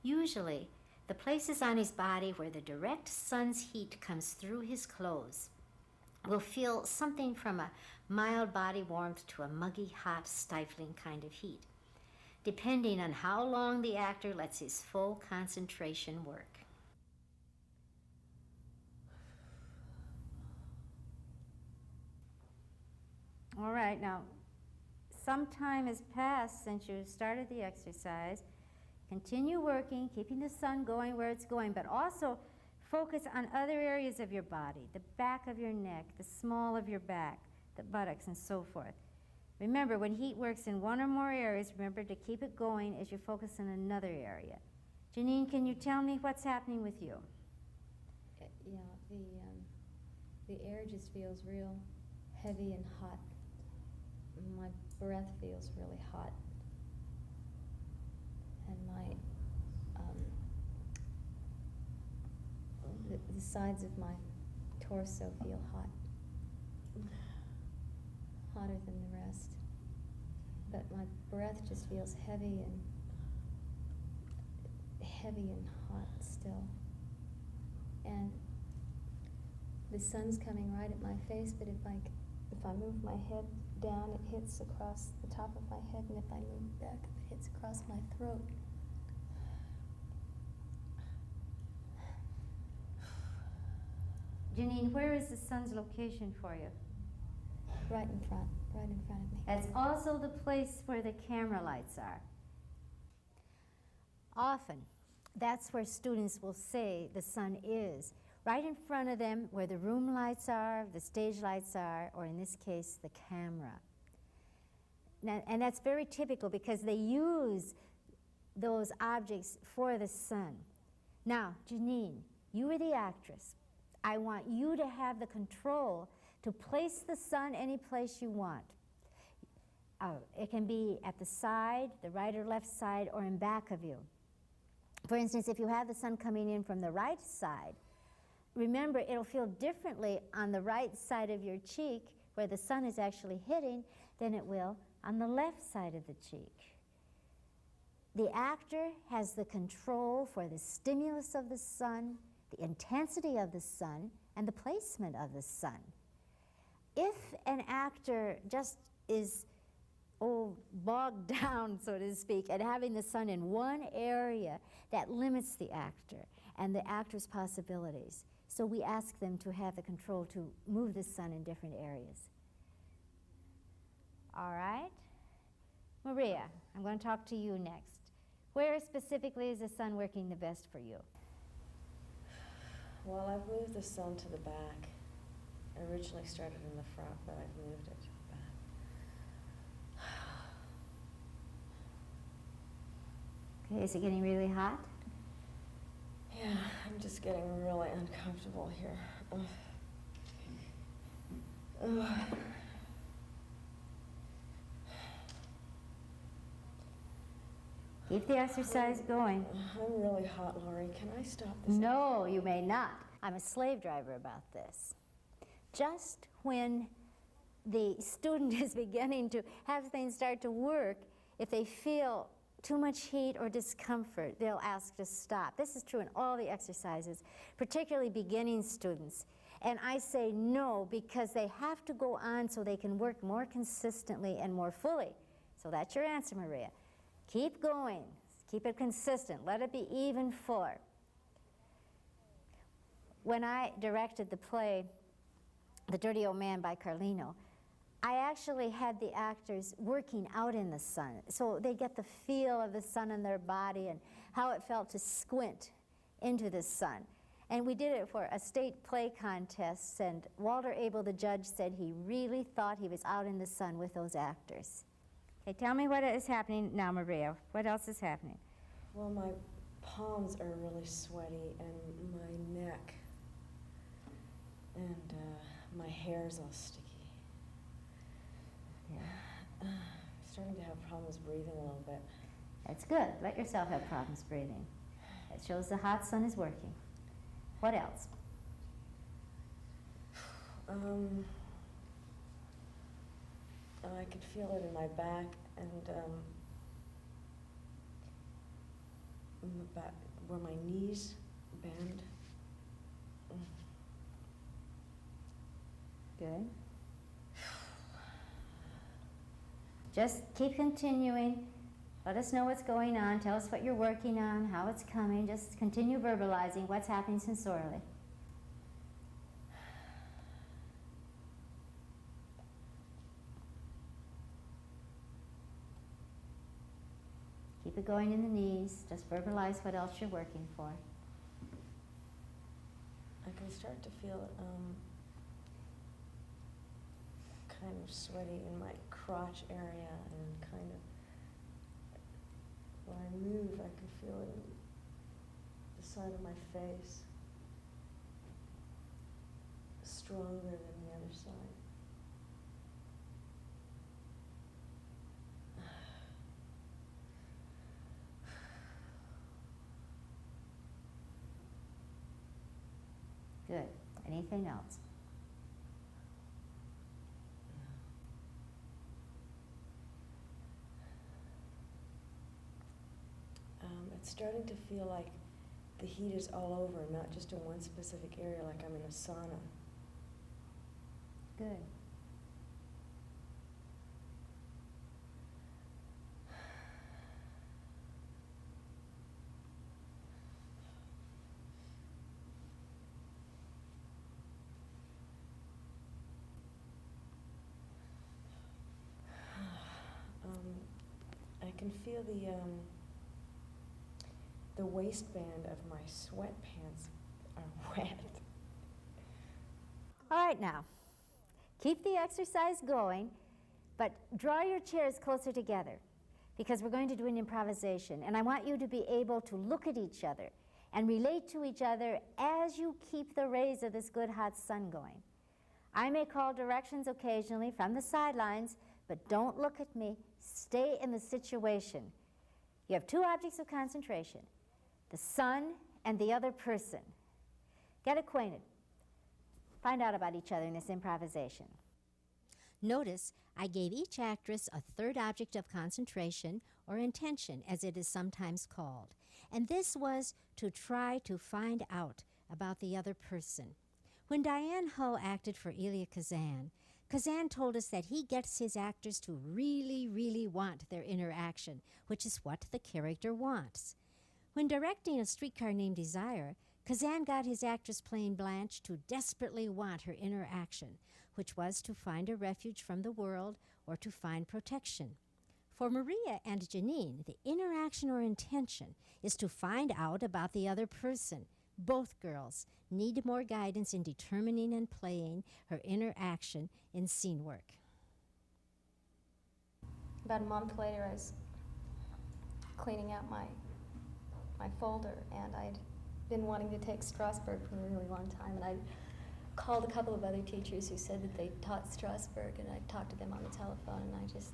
Usually, the places on his body where the direct sun's heat comes through his clothes will feel something from a mild body warmth to a muggy, hot, stifling kind of heat, depending on how long the actor lets his full concentration work. All right, now, some time has passed since you started the exercise. Continue working, keeping the sun going where it's going, but also focus on other areas of your body, the back of your neck, the small of your back, the buttocks, and so forth. Remember, when heat works in one or more areas, remember to keep it going as you focus on another area. Janine, can you tell me what's happening with you? Yeah, the air just feels real heavy and hot. My breath feels really hot. And my, the sides of my torso feel hot. Hotter than the rest. But my breath just feels heavy and hot still. and the sun's coming right at my face, but if I move my head down, it hits across the top of my head, and if I move back, it hits across my throat. Janine, where is the sun's location for you? Right in front of me. That's also the place where the camera lights are. Often, that's where students will say the sun is. Right in front of them, where the room lights are, the stage lights are, or in this case, the camera. Now, and that's very typical because they use those objects for the sun. Now, Janine, you are the actress. I want you to have the control to place the sun any place you want. It can be at the side, the right or left side, or in back of you. For instance, if you have the sun coming in from the right side, remember it'll feel differently on the right side of your cheek, where the sun is actually hitting, than it will on the left side of the cheek. The actor has the control for the stimulus of the sun, the intensity of the sun, and the placement of the sun. If an actor just is bogged down, so to speak, and having the sun in one area, that limits the actor and the actor's possibilities. So we ask them to have the control to move the sun in different areas. All right? Maria, I'm going to talk to you next. Where specifically is the sun working the best for you? Well, I've moved the sun to the back. I originally started in the front, but I've moved it to the back. Okay, is it getting really hot? Yeah, I'm just getting really uncomfortable here. Keep the exercise going. I'm really hot, Lorrie. Can I stop this? No, you may not. I'm a slave driver about this. Just when the student is beginning to have things start to work, if they feel too much heat or discomfort, they'll ask to stop. This is true in all the exercises, particularly beginning students. And I say no, because they have to go on so they can work more consistently and more fully. So that's your answer, Maria. Keep going. Keep it consistent. Let it be even fuller. When I directed the play, The Dirty Old Man by Carlino, I actually had the actors working out in the sun, so they get the feel of the sun in their body and how it felt to squint into the sun. And we did it for a state play contest, and Walter Abel, the judge, said he really thought he was out in the sun with those actors. Okay, tell me what is happening now, Maria. What else is happening? Well, my palms are really sweaty, and my neck, and my hair's all sticky. Yeah. I'm starting to have problems breathing a little bit. That's good. Let yourself have problems breathing. It shows the hot sun is working. What else? I can feel it in my back and where my knees bend. Good. Just keep continuing. Let us know what's going on. Tell us what you're working on, how it's coming. Just continue verbalizing what's happening sensorially. Keep it going in the knees. Just verbalize what else you're working for. I can start to feel kind of sweaty in my crotch area, and kind of when I move, I can feel it in the side of my face, stronger than the other side. Good. Anything else? It's starting to feel like the heat is all over, not just in one specific area like I'm in a sauna. Good. I can feel the waistband of my sweatpants are wet. All right, now, keep the exercise going, but draw your chairs closer together because we're going to do an improvisation, and I want you to be able to look at each other and relate to each other as you keep the rays of this good hot sun going. I may call directions occasionally from the sidelines, but don't look at me. Stay in the situation. You have two objects of concentration, the sun and the other person. Get acquainted. Find out about each other in this improvisation. Notice I gave each actress a third object of concentration, or intention, as it is sometimes called. And this was to try to find out about the other person. When Diane Hull acted for Elia Kazan, Kazan told us that he gets his actors to really, really want their interaction, which is what the character wants. When directing A Streetcar Named Desire, Kazan got his actress playing Blanche to desperately want her interaction, which was to find a refuge from the world or to find protection. For Maria and Janine, the interaction or intention is to find out about the other person. Both girls need more guidance in determining and playing her interaction in scene work. About a month later, I was cleaning out my folder, and I'd been wanting to take Strasberg for a really long time, and I called a couple of other teachers who said that they taught Strasberg, and I talked to them on the telephone, and I just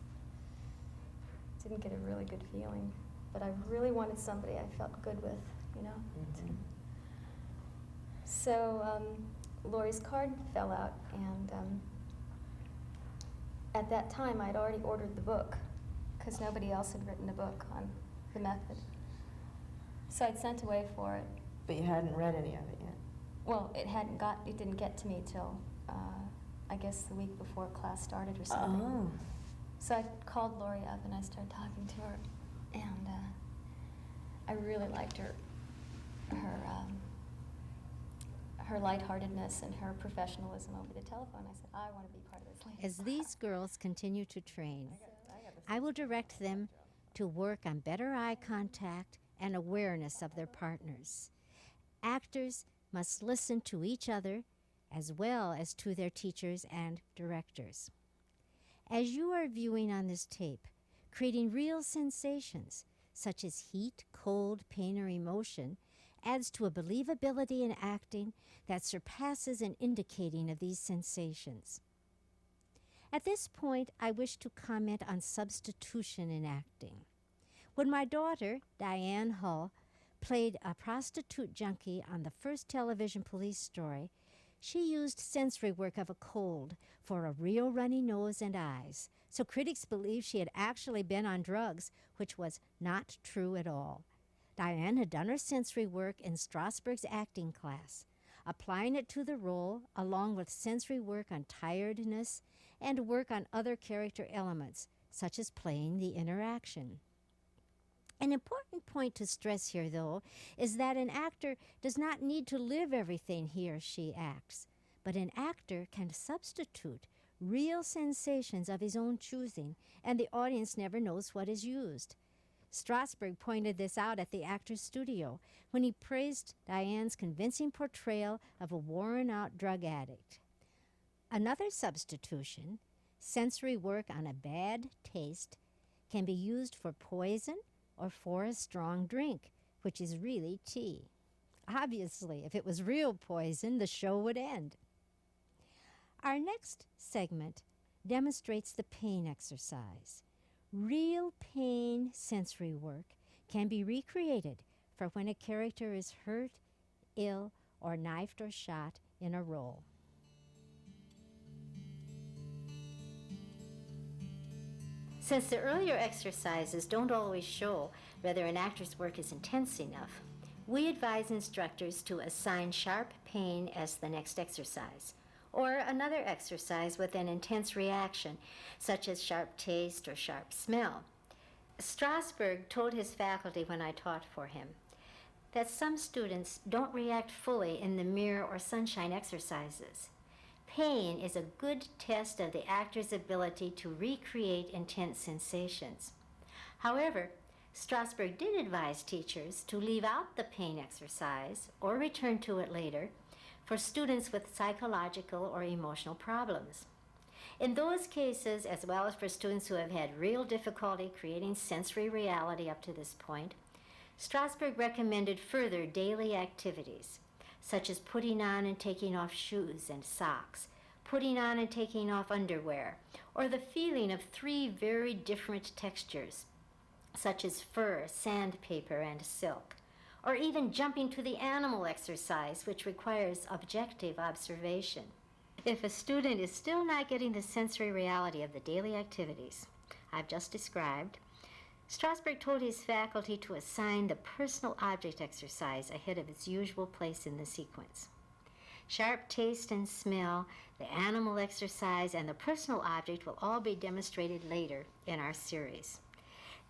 didn't get a really good feeling. But I really wanted somebody I felt good with, you know? Mm-hmm. So Lorrie's card fell out, and at that time I'd already ordered the book because nobody else had written a book on the method. So I'd sent away for it. But you hadn't read any of it yet? Well, it didn't get to me till I guess the week before class started or something. Oh. So I called Lorrie up and I started talking to her, and I really liked her lightheartedness and her professionalism over the telephone. I said, I want to be part of this later. As these girls continue to train, I will direct them to work on better eye contact and awareness of their partners. Actors must listen to each other as well as to their teachers and directors. As you are viewing on this tape, creating real sensations such as heat, cold, pain, or emotion adds to a believability in acting that surpasses an indicating of these sensations. At this point, I wish to comment on substitution in acting. When my daughter, Diane Hull, played a prostitute junkie on the first television police story, she used sensory work of a cold for a real runny nose and eyes, so critics believed she had actually been on drugs, which was not true at all. Diane had done her sensory work in Strasberg's acting class, applying it to the role along with sensory work on tiredness and work on other character elements, such as playing the interaction. An important point to stress here, though, is that an actor does not need to live everything he or she acts, but an actor can substitute real sensations of his own choosing, and the audience never knows what is used. Strasberg pointed this out at the Actors Studio when he praised Diane's convincing portrayal of a worn-out drug addict. Another substitution, sensory work on a bad taste, can be used for poison or for a strong drink, which is really tea. Obviously, if it was real poison, the show would end. Our next segment demonstrates the pain exercise. Real pain sensory work can be recreated for when a character is hurt, ill, or knifed or shot in a role. Since the earlier exercises don't always show whether an actor's work is intense enough, We advise instructors to assign sharp pain as the next exercise, or another exercise with an intense reaction, such as sharp taste or sharp smell. Strasberg told his faculty when I taught for him that some students don't react fully in the mirror or sunshine exercises. Pain is a good test of the actor's ability to recreate intense sensations. However, Strasberg did advise teachers to leave out the pain exercise or return to it later for students with psychological or emotional problems. In those cases, as well as for students who have had real difficulty creating sensory reality up to this point, Strasberg recommended further daily activities, such as putting on and taking off shoes and socks, putting on and taking off underwear, or the feeling of 3 very different textures, such as fur, sandpaper, and silk, or even jumping to the animal exercise, which requires objective observation. If a student is still not getting the sensory reality of the daily activities I've just described, Strasberg told his faculty to assign the personal object exercise ahead of its usual place in the sequence. Sharp taste and smell, the animal exercise, and the personal object will all be demonstrated later in our series.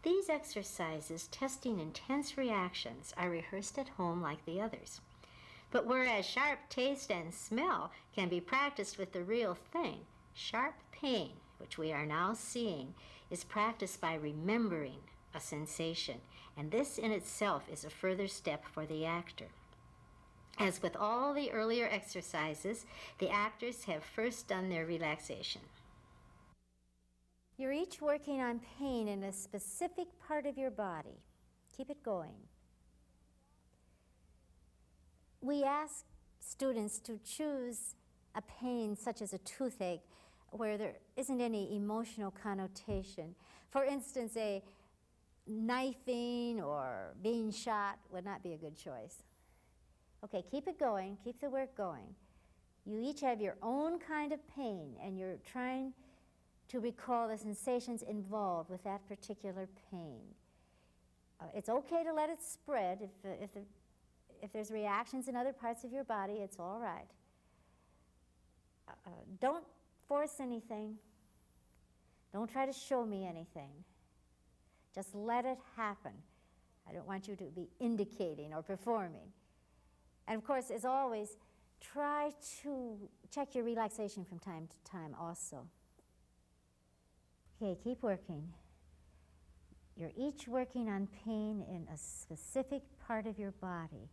These exercises testing intense reactions are rehearsed at home like the others. But whereas sharp taste and smell can be practiced with the real thing, sharp pain, which we are now seeing, is practiced by remembering a sensation, and this in itself is a further step for the actor. As with all the earlier exercises, the actors have first done their relaxation. You're each working on pain in a specific part of your body. Keep it going. We ask students to choose a pain such as a toothache where there isn't any emotional connotation. For instance, a knifing or being shot would not be a good choice. Okay, keep it going, keep the work going. You each have your own kind of pain, and you're trying to recall the sensations involved with that particular pain. It's okay to let it spread. If there's reactions in other parts of your body, it's all right. Don't force anything. Don't try to show me anything. Just let it happen. I don't want you to be indicating or performing. And of course, as always, try to check your relaxation from time to time also. Okay, keep working. You're each working on pain in a specific part of your body.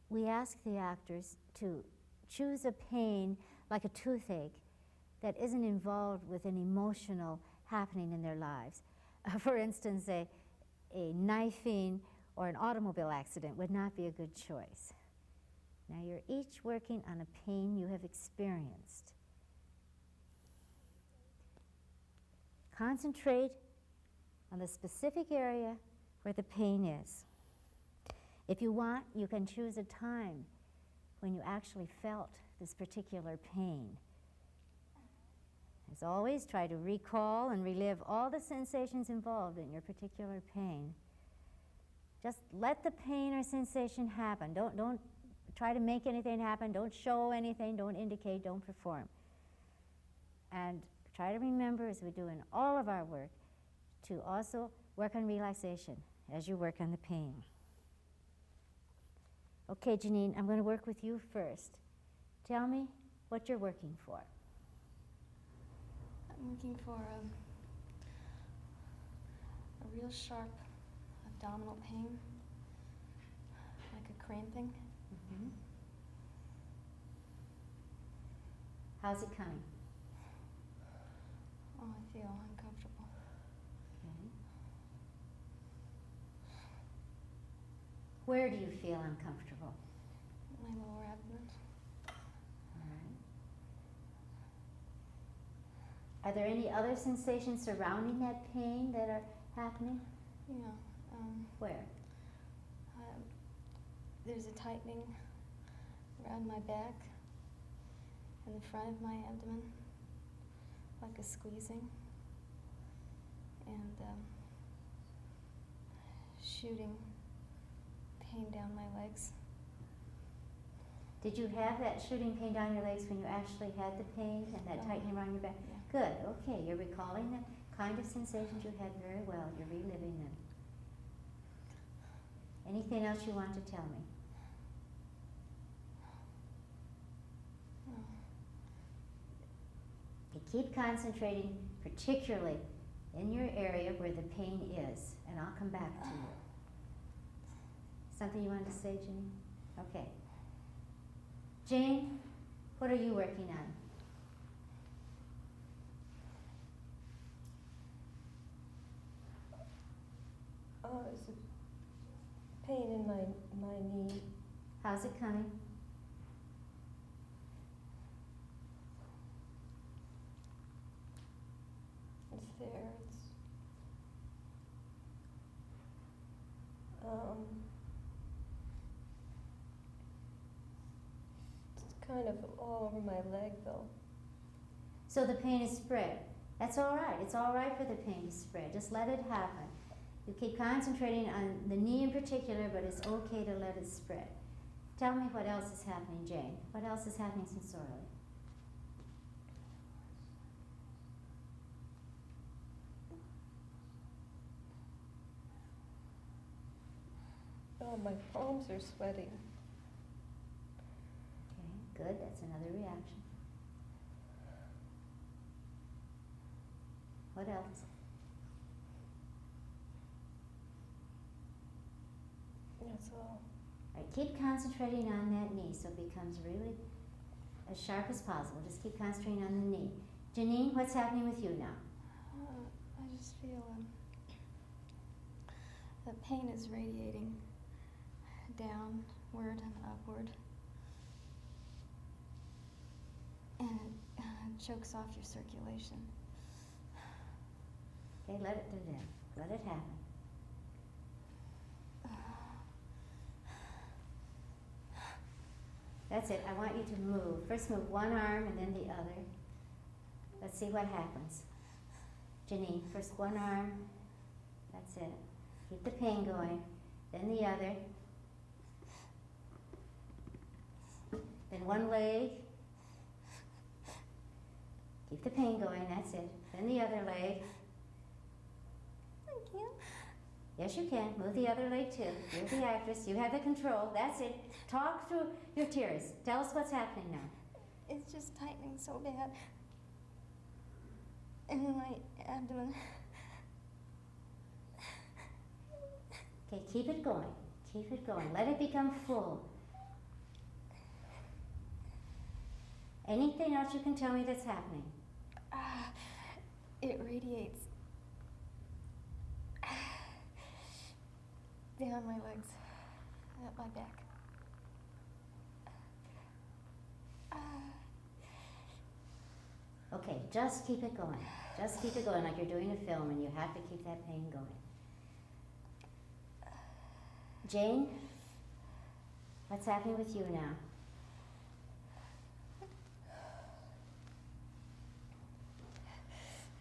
We ask the actors to choose a pain like a toothache that isn't involved with an emotional happening in their lives. For instance, a knifing or an automobile accident would not be a good choice. Now you're each working on a pain you have experienced. Concentrate on the specific area where the pain is. If you want, you can choose a time when you actually felt this particular pain. As always, try to recall and relive all the sensations involved in your particular pain. Just let the pain or sensation happen. Don't try to make anything happen. Don't show anything. Don't indicate. Don't perform. And try to remember, as we do in all of our work, to also work on relaxation as you work on the pain. Okay, Janine, I'm going to work with you first. Tell me what you're working for. I'm looking for a real sharp abdominal pain, like a cramping. Mm-hmm. How's it coming? Oh, I feel uncomfortable. Okay. Where do you feel uncomfortable? My lower abdomen. All right. Are there any other sensations surrounding that pain that are happening? Yeah. Where? There's a tightening around my back and the front of my abdomen, like a squeezing, and shooting pain down my legs. Did you have that shooting pain down your legs when you actually had the pain and that tightening around your back? Yeah. Good, okay, you're recalling the kind of sensations you had very well. You're reliving them. Anything else you want to tell me? You keep concentrating particularly in your area where the pain is, and I'll come back to you. Something you wanted to say, Jane? Okay. Jane, what are you working on? It's a pain in my knee. How's it coming? It's there. It's kind of all over my leg, though. So the pain is spread. That's all right. It's all right for the pain to spread. Just let it happen. You keep concentrating on the knee in particular, but it's okay to let it spread. Tell me what else is happening, Jane. What else is happening sensorially? Oh, my palms are sweating. Okay, good. That's another reaction. What else? That's all. All right, keep concentrating on that knee so it becomes really as sharp as possible. Just keep concentrating on the knee. Janine, what's happening with you now? I just feel the pain is radiating downward and upward, and it chokes off your circulation. Okay, let it do that. Let it happen. That's it. I want you to move. First move one arm and then the other. Let's see what happens. Janine, first one arm. That's it. Keep the pain going. Then the other. Then one leg. Keep the pain going. That's it. Then the other leg. I can't. Yes, you can. Move the other leg too. You're the actress. You have the control. That's it. Talk through your tears. Tell us what's happening now. It's just tightening so bad. And in my abdomen. Okay, keep it going. Keep it going. Let it become full. Anything else you can tell me that's happening? It radiates down my legs, up my back. Okay, just keep it going. Just keep it going like you're doing a film and you have to keep that pain going. Jane, what's happening with you now?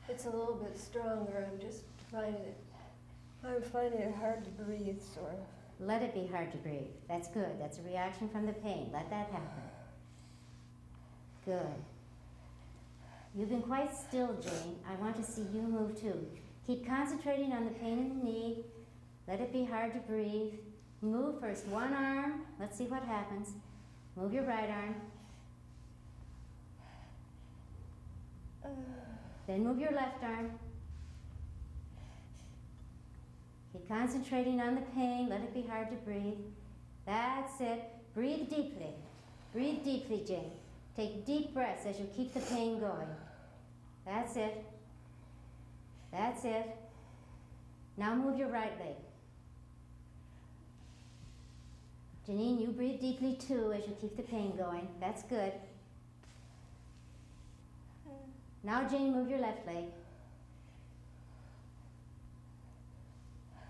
It's a little bit stronger. I'm finding it hard to breathe, sort of. Let it be hard to breathe. That's good. That's a reaction from the pain. Let that happen. Good. You've been quite still, Jane. I want to see you move too. Keep concentrating on the pain in the knee. Let it be hard to breathe. Move first one arm. Let's see what happens. Move your right arm. Then move your left arm. Keep concentrating on the pain. Let it be hard to breathe. That's it. Breathe deeply. Breathe deeply, Jane. Take deep breaths as you keep the pain going. That's it. That's it. Now move your right leg. Janine, you breathe deeply too as you keep the pain going. That's good. Now, Jane, move your left leg.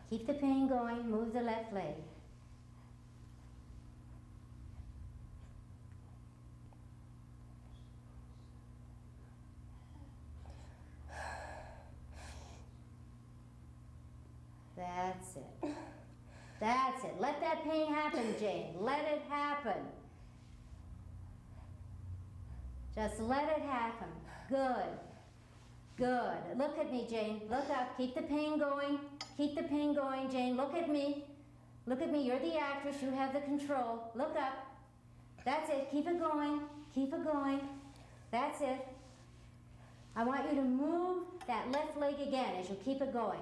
Keep the pain going. Move the left leg. That's it. That's it. Let that pain happen, Jane. Let it happen. Just let it happen. Good. Good. Look at me, Jane. Look up. Keep the pain going. Keep the pain going, Jane. Look at me. Look at me. You're the actress. You have the control. Look up. That's it. Keep it going. Keep it going. That's it. I want you to move that left leg again as you keep it going.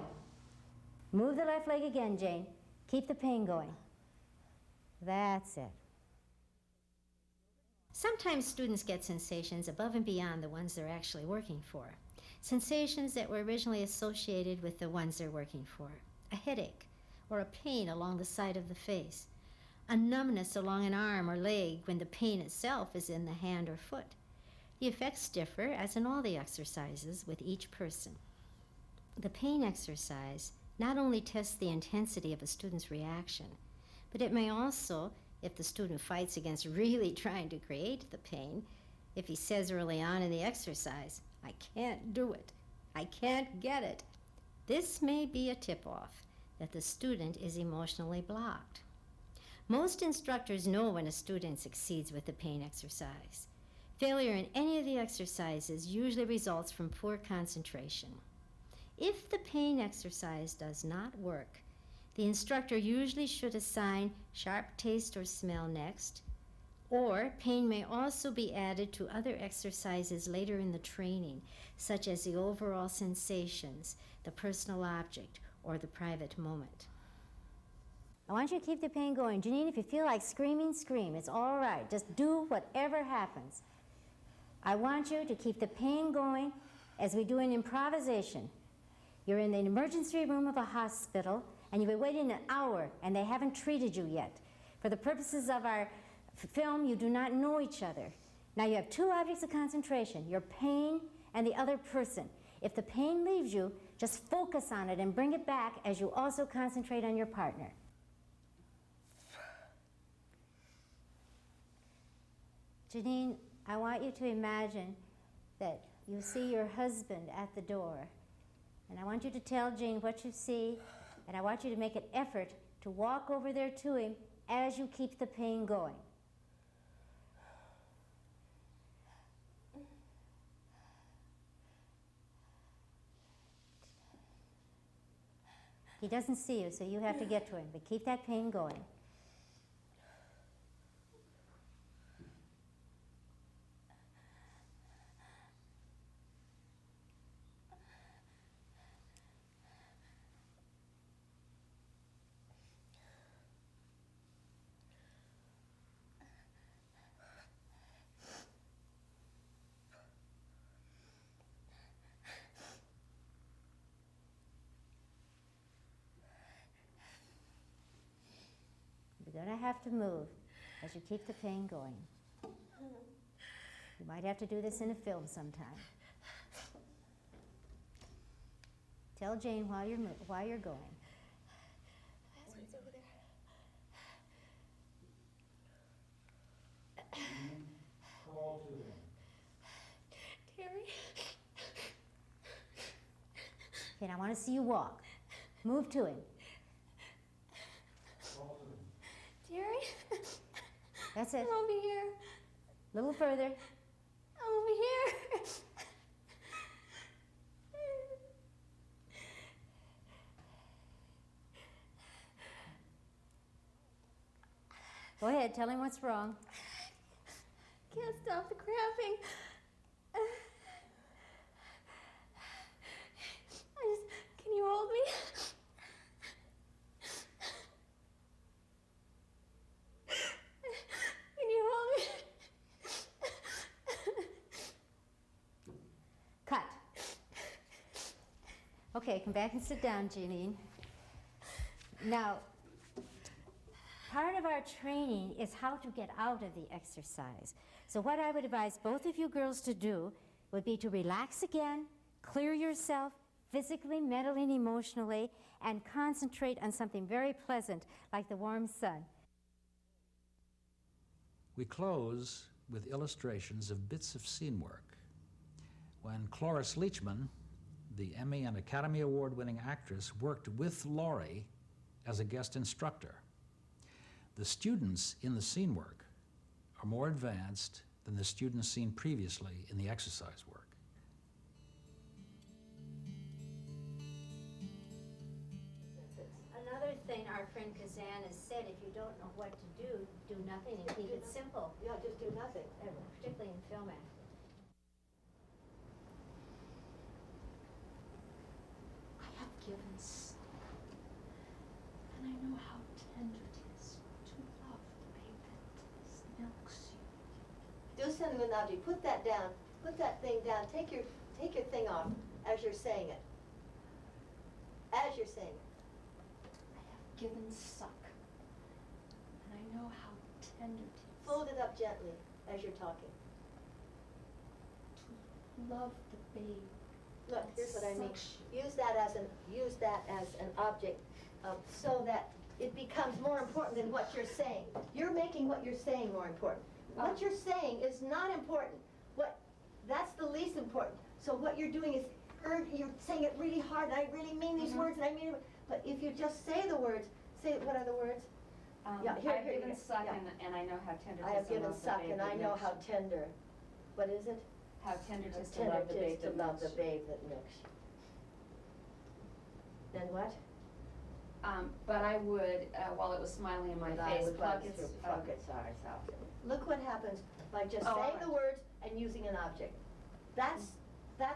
Move the left leg again, Jane. Keep the pain going. That's it. Sometimes students get sensations above and beyond the ones they're actually working for. Sensations that were originally associated with the ones they're working for. A headache, or a pain along the side of the face. A numbness along an arm or leg when the pain itself is in the hand or foot. The effects differ, as in all the exercises, with each person. The pain exercise not only tests the intensity of a student's reaction, but it may also, if the student fights against really trying to create the pain, if he says early on in the exercise, "I can't do it, I can't get it," this may be a tip-off that the student is emotionally blocked. Most instructors know when a student succeeds with the pain exercise. Failure in any of the exercises usually results from poor concentration. If the pain exercise does not work, the instructor usually should assign sharp taste or smell next, or pain may also be added to other exercises later in the training, such as the overall sensations, the personal object, or the private moment. I want you to keep the pain going. Janine, if you feel like screaming, scream. It's all right. Just do whatever happens. I want you to keep the pain going as we do an improvisation. You're in the emergency room of a hospital, and you've been waiting an hour, and they haven't treated you yet. For the purposes of our film, you do not know each other. Now you have two objects of concentration, your pain and the other person. If the pain leaves you, just focus on it and bring it back as you also concentrate on your partner. Janine, I want you to imagine that you see your husband at the door. And I want you to tell Jane what you see, and I want you to make an effort to walk over there to him as you keep the pain going. He doesn't see you, so you have to get to him, but keep that pain going. You're going to have to move as you keep the pain going. You might have to do this in a film sometime. Tell Jane why you're going. Husband's over there. Call to him. Terry? Okay, now I want to see you walk. Move to him. Terry? That's it. I'm over here. A little further. I'm over here. Go ahead, tell him what's wrong. Can't stop the cramping. Can you hold me? Can you hold me? Cut. Okay, come back and sit down, Janine. Now, part of our training is how to get out of the exercise. So what I would advise both of you girls to do would be to relax again, clear yourself physically, mentally, and emotionally, and concentrate on something very pleasant like the warm sun. We close with illustrations of bits of scene work. When Cloris Leachman, the Emmy and Academy Award-winning actress, worked with Lorrie as a guest instructor. The students in the scene work are more advanced than the students seen previously in the exercise work. Another thing our friend Kazan has said, if you don't know what to do nothing and keep it simple. Yeah, just do nothing. Particularly in film acting. I have given stuff, and I know how tender it is to love the babe that milks you. Do something with an object. Put that down. Put that thing down. Take your thing off as you're saying it. As you're saying it. I have given suck, and I know how tender it is. Fold it up gently as you're talking. To love the babe. Look, here's what I mean. Use that as an object, so that it becomes more important than what you're saying. You're making what you're saying more important. What you're saying is not important. That's the least important. So what you're doing is you're saying it really hard, and I really mean these words, and I mean it. But if you just say the words, what are the words? I have given suck, and I know how tender it is. I have given suck, and I know how tender. What is it? How tender it is to Tender love the it babe is to that love the milks you. babe that milks you. Then what? But I would, while it was smiling in my And I face, would pluck like its to pluck its eyes out. Look what happens by just Oh, saying all the right. words and using an object. That's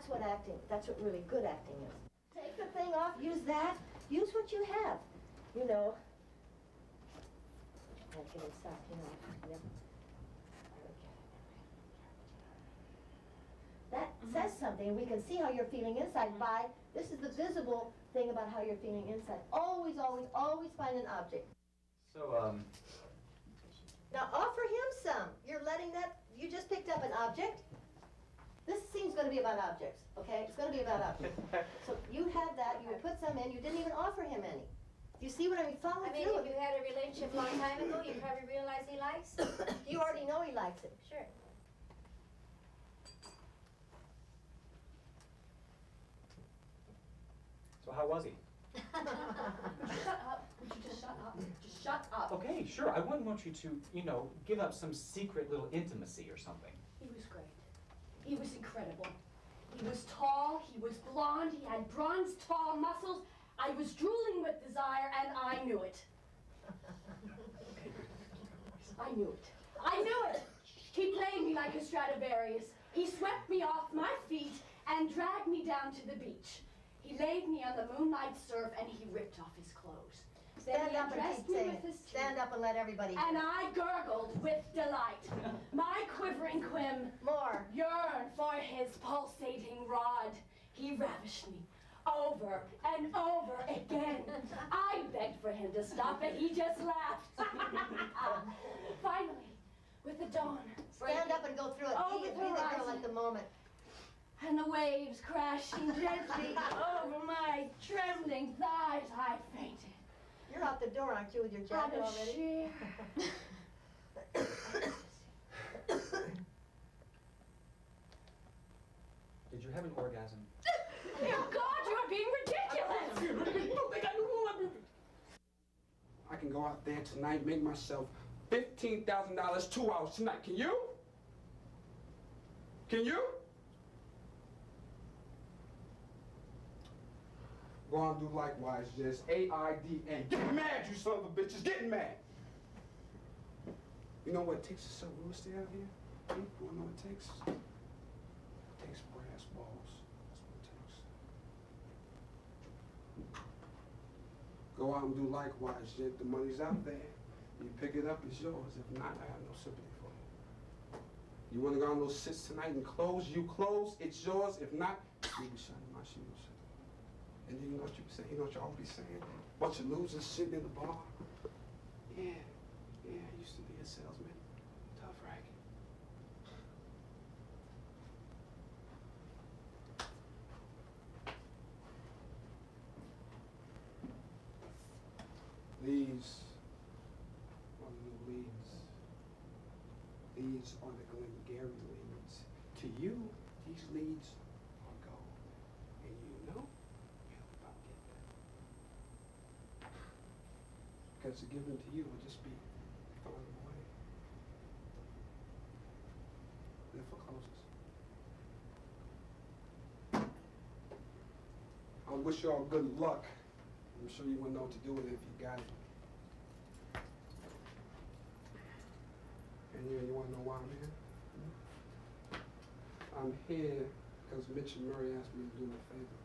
what acting, that's what really good acting is. Take the thing off, use that, use what you have, you know. I've given suck, you know. Yep. That says something, and we can see how you're feeling inside by, this is the visible thing about how you're feeling inside. Always, always, always find an object. So, Now offer him some. You're letting that, you just picked up an object. This scene's gonna be about objects, okay? It's gonna be about objects. So you had that, you put some in, you didn't even offer him any. You see what I mean? Follow I mean, through. if you had a relationship a long time ago, you probably realize he likes it. You already know he likes it. Sure. so how was he? Shut up. Would you just shut up? Just shut up. Okay, sure. I wouldn't want you to, give up some secret little intimacy or something. He was great. He was incredible. He was tall, he was blonde, he had bronze tall muscles. I was drooling with desire, and I knew it. I knew it. I knew it! He played me like a Stradivarius. He swept me off my feet and dragged me down to the beach. He laid me on the moonlight surf, and he ripped off his clothes. Stand up and undressed keep me saying with it. his Stand up and let everybody hear. And I gurgled with delight. My quivering quim More. yearned for his pulsating rod. He ravished me over and over again. I begged for him to stop, and he just laughed. Finally, with the dawn Stand up and go through it. Over Be the the girl horizon. at the moment. and the waves crashing gently over my trembling thighs, I fainted. You're out the door, aren't you, with your Out jacket of already? sheer Did you have an orgasm? Oh God, you're being ridiculous! I can go out there tonight, make myself $15,000 2 hours tonight. Can you? Can you? Go on, do likewise, just AIDA. Get mad, you son of a bitches, get mad! You know what it takes to sell real estate out here? You wanna know what it takes? It takes brass balls. That's what it takes. Go out and do likewise, Jake. The money's out there. You pick it up, it's yours. If not, I have no sympathy for you. You wanna go on those sits tonight and close? You close, it's yours. If not, you be shining my shoes. And then you know what you be saying? You know what y'all be saying? Bunch of losers sitting in the bar. Yeah, I used to be a salesman. Tough racket. These are the new leads. These are the Glengarry leads. To you, these leads are gold. And you know you're about to get them. because to give them to you would just be throwing them away. They're for closers. I wish you all good luck. I'm sure you wouldn't know what to do with it if you got it. And you want to know why I'm here? I'm here because Mitch and Murray asked me to do me a favor.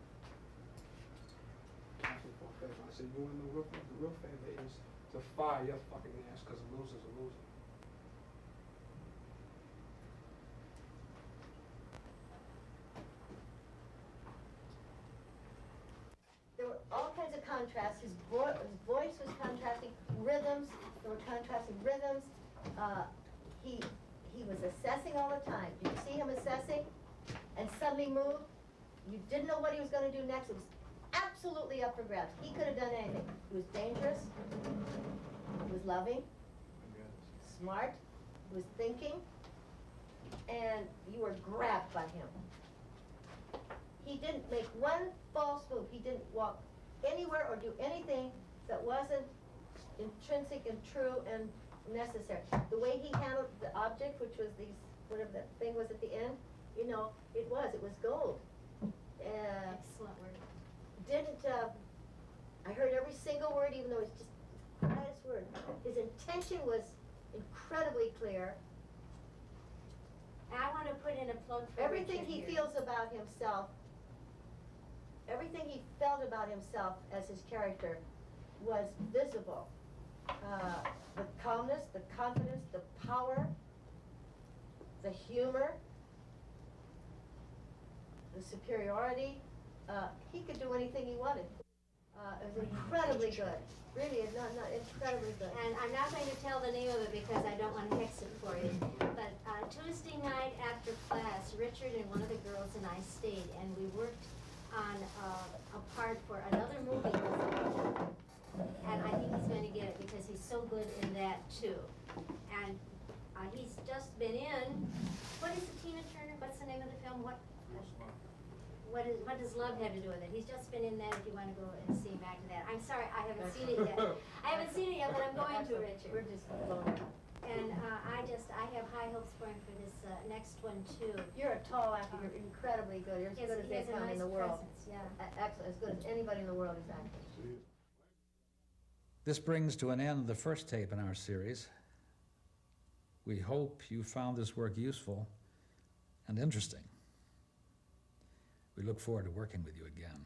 Asked me for a favor. I said, you want to know what the real favor is? To fire your fucking ass because a loser's a loser. There were all kinds of contrasts. His voice was contrasting, rhythms, there were contrasting rhythms. He was assessing all the time. Did you see him assessing and suddenly move? You didn't know what he was going to do next. It was absolutely up for grabs. He could have done anything. He was dangerous. He was loving. Smart. He was thinking. And you were grabbed by him. He didn't make one false move. He didn't walk anywhere or do anything that wasn't intrinsic and true and necessary. The way he handled the object, which was these, whatever that thing was at the end, you know, it was gold. Excellent word. I heard every single word, even though it's just the quietest word. His intention was incredibly clear. I want to put in a plug for Everything Richard he here. feels about himself, everything he felt about himself as his character was visible. The calmness, the confidence, the power, the humor, the superiority. He could do anything he wanted. It was incredibly good. Really, not incredibly good. And I'm not going to tell the name of it because I don't want to hex it for you. But Tuesday night after class, Richard and one of the girls and I stayed, and we worked on a part for another movie. And I think he's going to get it because he's so good in that too. And he's just been in. What is it, Tina Turner? What's the name of the film? What does love have to do with it? He's just been in that. If you want to go and see back to that. I'm sorry, I haven't seen it yet. I haven't seen it yet, but I'm going to, Richard. We're just blown. And I have high hopes for him for this next one too. You're a tall actor. You're incredibly good. You're as good as they come in the world. Presence, yeah. Excellent. As good as anybody in the world is acting. This brings to an end the first tape in our series. We hope you found this work useful and interesting. We look forward to working with you again.